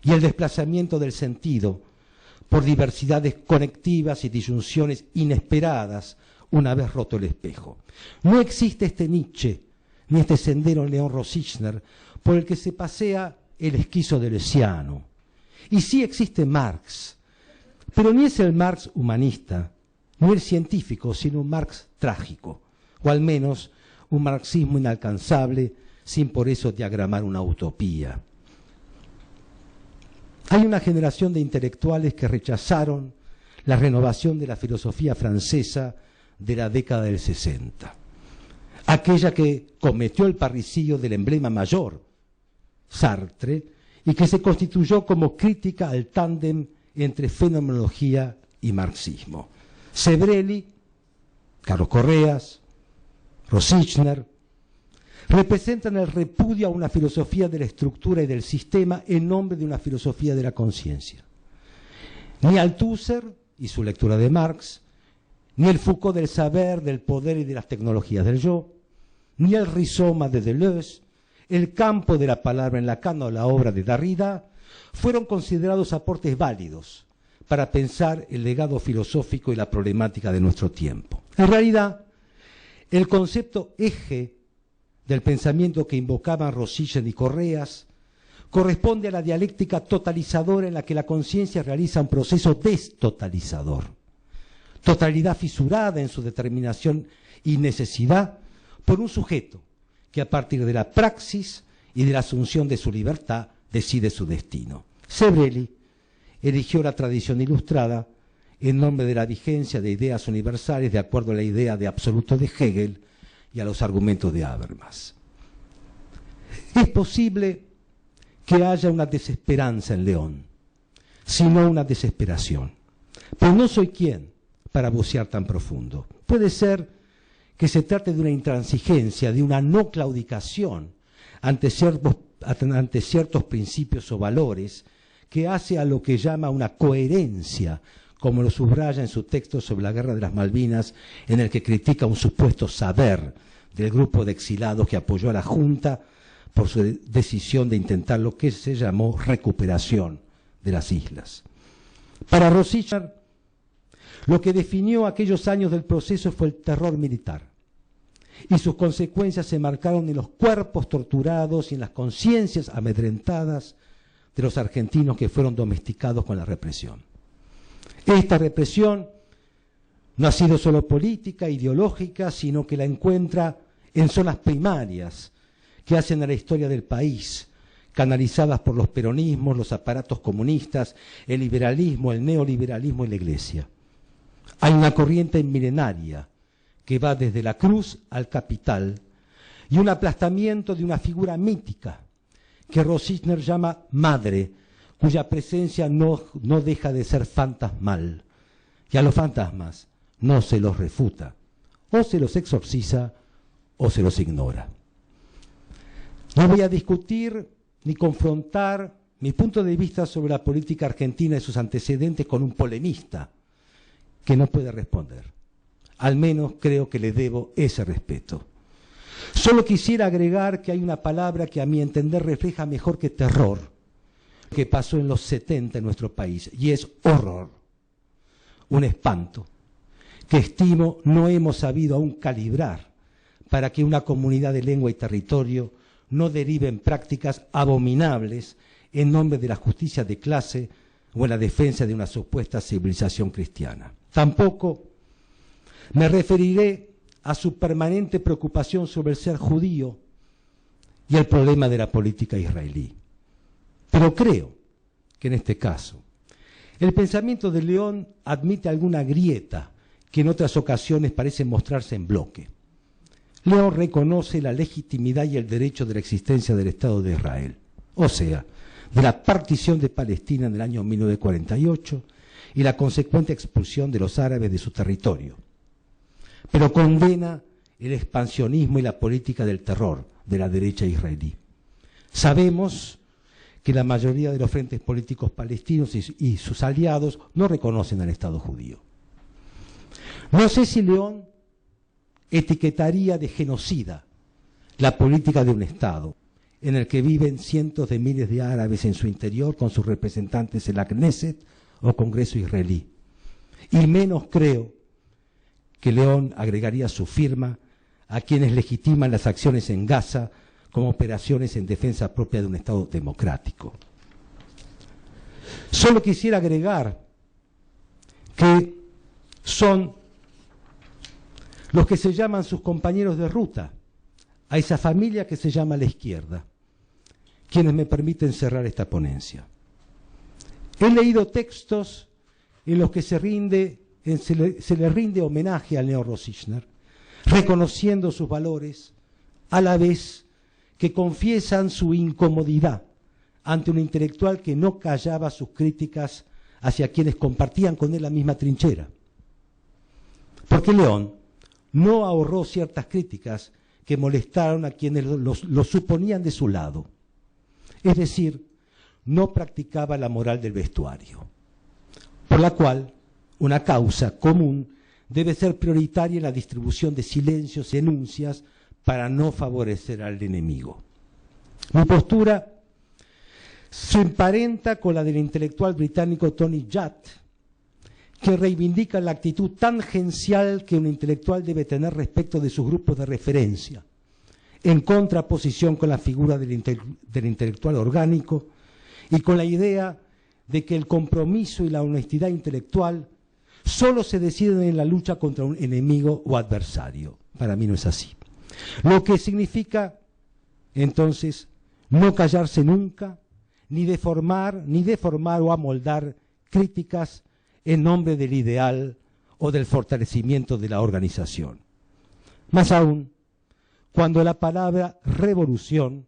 Speaker 5: y el desplazamiento del sentido por diversidades conectivas y disyunciones inesperadas una vez roto el espejo. No existe este Nietzsche ni este sendero en León Rosichner por el que se pasea el esquizo deleuziano. Y sí existe Marx, pero ni es el Marx humanista, ni el científico, sino un Marx trágico, o al menos un marxismo inalcanzable, sin por eso diagramar una utopía. Hay una generación de intelectuales que rechazaron la renovación de la filosofía francesa de la década del 60, aquella que cometió el parricidio del emblema mayor, Sartre, y que se constituyó como crítica al tándem entre fenomenología y marxismo. Sebrelli, Carlos Correas, Rosichner, representan el repudio a una filosofía de la estructura y del sistema en nombre de una filosofía de la conciencia. Ni Althusser y su lectura de Marx, ni el Foucault del saber, del poder y de las tecnologías del yo, ni el rizoma de Deleuze, el campo de la palabra en Lacan o la obra de Derrida, fueron considerados aportes válidos para pensar el legado filosófico y la problemática de nuestro tiempo. En realidad, el concepto eje del pensamiento que invocaban Rosichner y Correas corresponde a la dialéctica totalizadora en la que la conciencia realiza un proceso destotalizador. Totalidad fisurada en su determinación y necesidad por un sujeto que a partir de la praxis y de la asunción de su libertad decide su destino. Sebrelli eligió la tradición ilustrada en nombre de la vigencia de ideas universales de acuerdo a la idea de absoluto de Hegel y a los argumentos de Habermas. Es posible que haya una desesperanza en León, sino una desesperación. Pero no soy quien para bucear tan profundo. Puede ser que se trate de una intransigencia, de una no claudicación ante ciertos principios o valores que hace a lo que llama una coherencia, como lo subraya en su texto sobre la Guerra de las Malvinas, en el que critica un supuesto saber del grupo de exilados que apoyó a la Junta por su decisión de intentar lo que se llamó recuperación de las islas. Para Rosichner, lo que definió aquellos años del proceso fue el terror militar, y sus consecuencias se marcaron en los cuerpos torturados y en las conciencias amedrentadas de los argentinos que fueron domesticados con la represión. Esta represión no ha sido solo política, ideológica, sino que la encuentra en zonas primarias que hacen a la historia del país, canalizadas por los peronismos, los aparatos comunistas, el liberalismo, el neoliberalismo y la Iglesia. Hay una corriente milenaria que va desde la cruz al capital y un aplastamiento de una figura mítica que Rosichner llama madre, cuya presencia no deja de ser fantasmal. Y a los fantasmas no se los refuta, o se los exorciza o se los ignora. No voy a discutir ni confrontar mi punto de vista sobre la política argentina y sus antecedentes con un polemista que no puede responder. Al menos creo que le debo ese respeto. Solo quisiera agregar que hay una palabra que a mi entender refleja mejor que terror que pasó en los 70 en nuestro país, y es horror, un espanto que estimo no hemos sabido aún calibrar para que una comunidad de lengua y territorio no derive en prácticas abominables en nombre de la justicia de clase o en la defensa de una supuesta civilización cristiana. Tampoco me referiré a su permanente preocupación sobre el ser judío y el problema de la política israelí. Pero creo que en este caso el pensamiento de León admite alguna grieta que en otras ocasiones parece mostrarse en bloque. León reconoce la legitimidad y el derecho de la existencia del Estado de Israel, o sea, de la partición de Palestina en el año 1948 y la consecuente expulsión de los árabes de su territorio. Pero condena el expansionismo y la política del terror de la derecha israelí. Sabemos que la mayoría de los frentes políticos palestinos y sus aliados no reconocen al Estado judío. No sé si León etiquetaría de genocida la política de un Estado en el que viven cientos de miles de árabes en su interior con sus representantes en la Knesset o Congreso israelí. Y menos creo que León agregaría su firma a quienes legitiman las acciones en Gaza como operaciones en defensa propia de un Estado democrático. Solo quisiera agregar que son los que se llaman sus compañeros de ruta, a esa familia que se llama la izquierda, quienes me permiten cerrar esta ponencia. He leído textos en los que se le rinde homenaje al neo-Rosichner, reconociendo sus valores, a la vez que confiesan su incomodidad ante un intelectual que no callaba sus críticas hacia quienes compartían con él la misma trinchera. Porque León no ahorró ciertas críticas que molestaron a quienes lo suponían de su lado. Es decir, no practicaba la moral del vestuario, por la cual una causa común debe ser prioritaria en la distribución de silencios y denuncias para no favorecer al enemigo. Mi postura se emparenta con la del intelectual británico Tony Judd, que reivindica la actitud tangencial que un intelectual debe tener respecto de sus grupos de referencia, en contraposición con la figura del intelectual orgánico y con la idea de que el compromiso y la honestidad intelectual solo se deciden en la lucha contra un enemigo o adversario. Para mí no es así. Lo que significa, entonces, no callarse nunca, ni deformar o amoldar críticas en nombre del ideal o del fortalecimiento de la organización. Más aún, cuando la palabra revolución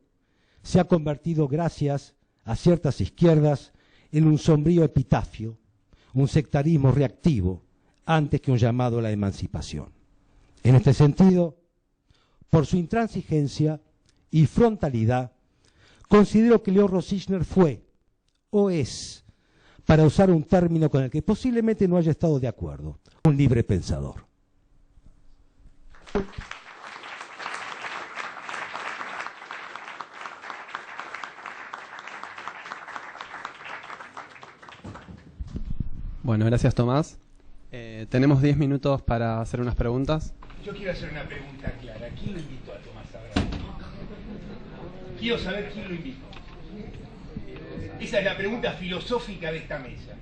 Speaker 5: se ha convertido, gracias a ciertas izquierdas, en un sombrío epitafio, un sectarismo reactivo, antes que un llamado a la emancipación. En este sentido, por su intransigencia y frontalidad, considero que León Rosichner fue, o es, para usar un término con el que posiblemente no haya estado de acuerdo, un libre pensador.
Speaker 2: Bueno, gracias Tomás. Tenemos 10 minutos para hacer unas preguntas.
Speaker 6: Yo quiero hacer una pregunta clara. ¿Quién lo invitó a Tomás Abraham? Quiero saber quién lo invitó. Esa es la pregunta filosófica de esta mesa.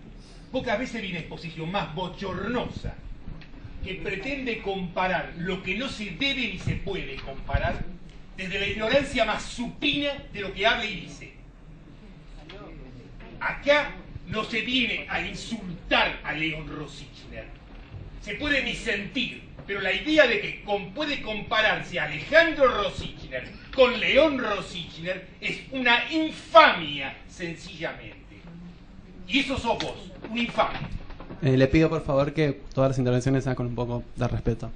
Speaker 6: Pocas veces vi una exposición más bochornosa que pretende comparar lo que no se debe ni se puede comparar desde la ignorancia más supina de lo que habla y dice. Acá no se viene a insultar a León Rosichner. Se puede disentir, pero la idea de que puede compararse a Alejandro Rosichner con León Rosichner es una infamia, sencillamente. Y eso sos vos, un infame.
Speaker 2: Le pido por favor que todas las intervenciones sean con un poco de respeto.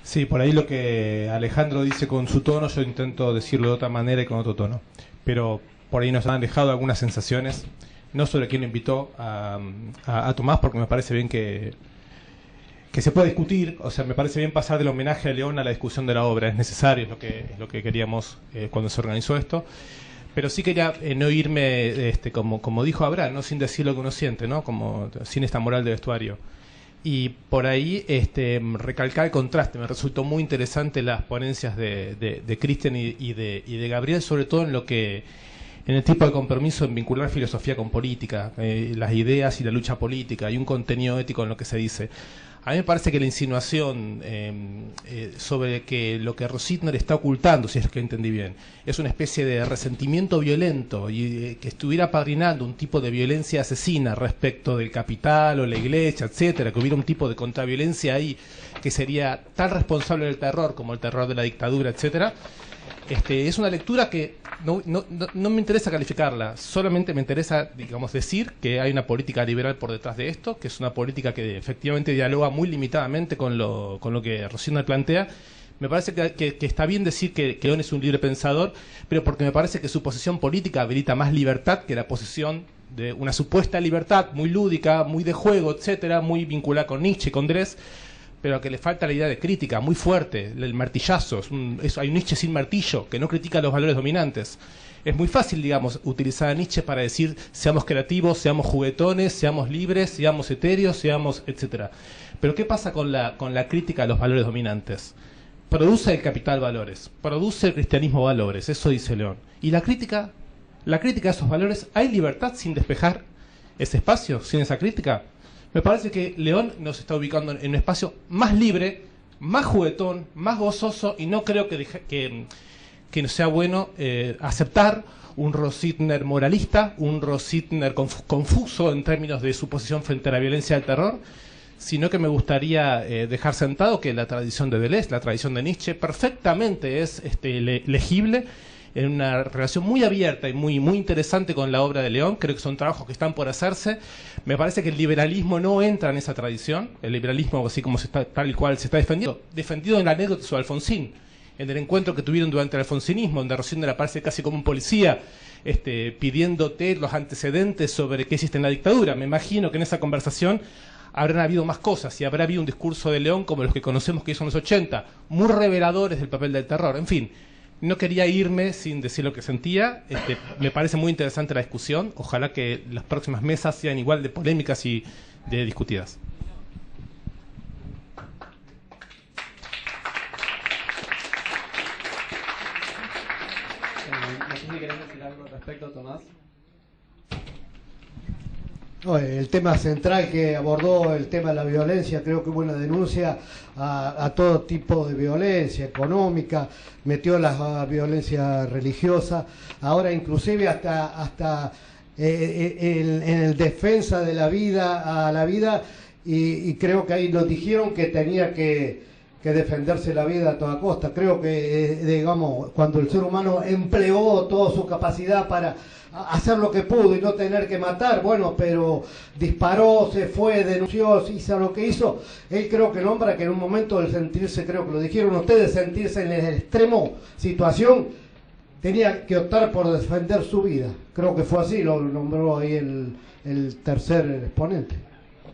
Speaker 7: Sí, por ahí lo que Alejandro dice con su tono, yo intento decirlo de otra manera y con otro tono. Pero por ahí nos han dejado algunas sensaciones, no sobre quién invitó a Tomás, porque me parece bien que se puede discutir, o sea, me parece bien pasar del homenaje a León a la discusión de la obra, es necesario, es lo que queríamos cuando se organizó esto. Pero sí quería no irme, como dijo Abraham, ¿no? Sin decir lo que uno siente, ¿no? Como sin esta moral de vestuario. Y por ahí recalcar el contraste. Me resultó muy interesante las ponencias de Cristian y de Gabriel, sobre todo en el tipo de compromiso en vincular filosofía con política, las ideas y la lucha política, y un contenido ético en lo que se dice. A mí me parece que la insinuación sobre que lo que Rosichner está ocultando, si es que entendí bien, es una especie de resentimiento violento y que estuviera apadrinando un tipo de violencia asesina respecto del capital o la iglesia, etcétera, que hubiera un tipo de contraviolencia ahí que sería tan responsable del terror como el terror de la dictadura, etcétera. Es una lectura que no me interesa calificarla, solamente me interesa, digamos, decir que hay una política liberal por detrás de esto, que es una política que efectivamente dialoga muy limitadamente con lo que Rosichner plantea. Me parece que está bien decir que León es un libre pensador, pero porque me parece que su posición política habilita más libertad que la posición de una supuesta libertad muy lúdica, muy de juego, etcétera, muy vinculada con Nietzsche, con Deleuze, pero que le falta la idea de crítica muy fuerte, el martillazo. Hay un Nietzsche sin martillo, que no critica los valores dominantes. Es muy fácil, digamos, utilizar a Nietzsche para decir seamos creativos, seamos juguetones, seamos libres, seamos etéreos, seamos, etcétera. Pero ¿qué pasa con la crítica a los valores dominantes? Produce el capital valores, produce el cristianismo valores, eso dice León. Y la crítica a esos valores, ¿hay libertad sin despejar ese espacio, sin esa crítica? Me parece que León nos está ubicando en un espacio más libre, más juguetón, más gozoso, y no creo que no sea bueno aceptar un Rosichner moralista, un Rosichner confuso en términos de su posición frente a la violencia del terror, sino que me gustaría dejar sentado que la tradición de Deleuze, la tradición de Nietzsche, perfectamente es legible en una relación muy abierta y muy interesante con la obra de León. Creo que son trabajos que están por hacerse. Me parece que el liberalismo no entra en esa tradición. El liberalismo, así como tal y cual se está defendido en la anécdota sobre Alfonsín, en el encuentro que tuvieron durante el alfonsinismo, donde Rosichner aparece casi como un policía pidiéndote los antecedentes sobre qué existe en la dictadura. Me imagino que en esa conversación habrán habido más cosas y habrá habido un discurso de León como los que conocemos que hizo en los 80, muy reveladores del papel del terror. En fin, no quería irme sin decir lo que sentía. Me parece muy interesante la discusión. Ojalá que las próximas mesas sean igual de polémicas y de discutidas.
Speaker 2: No sé si querés decir algo al respecto, Tomás.
Speaker 5: El tema central que abordó, el tema de la violencia, creo que hubo una denuncia a todo tipo de violencia económica, metió la violencia religiosa, ahora inclusive hasta en el defensa de la vida, a la vida, y creo que ahí nos dijeron que tenía que defenderse la vida a toda costa. Creo que, digamos, cuando el ser humano empleó toda su capacidad para hacer lo que pudo y no tener que matar, bueno, pero disparó, se fue, denunció, hizo lo que hizo. Él creo que nombra que en un momento del sentirse, creo que lo dijeron ustedes, sentirse en el extremo situación, tenía que optar por defender su vida. Creo que fue así, lo nombró ahí el tercer exponente.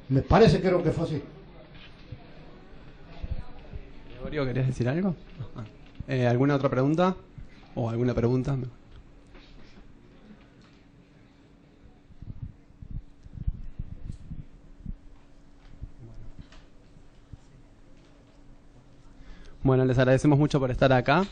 Speaker 5: Me parece, creo que fue así.
Speaker 2: Gregorio, ¿querías decir algo? ¿Alguna otra pregunta? ¿O alguna pregunta? Bueno, les agradecemos mucho por estar acá.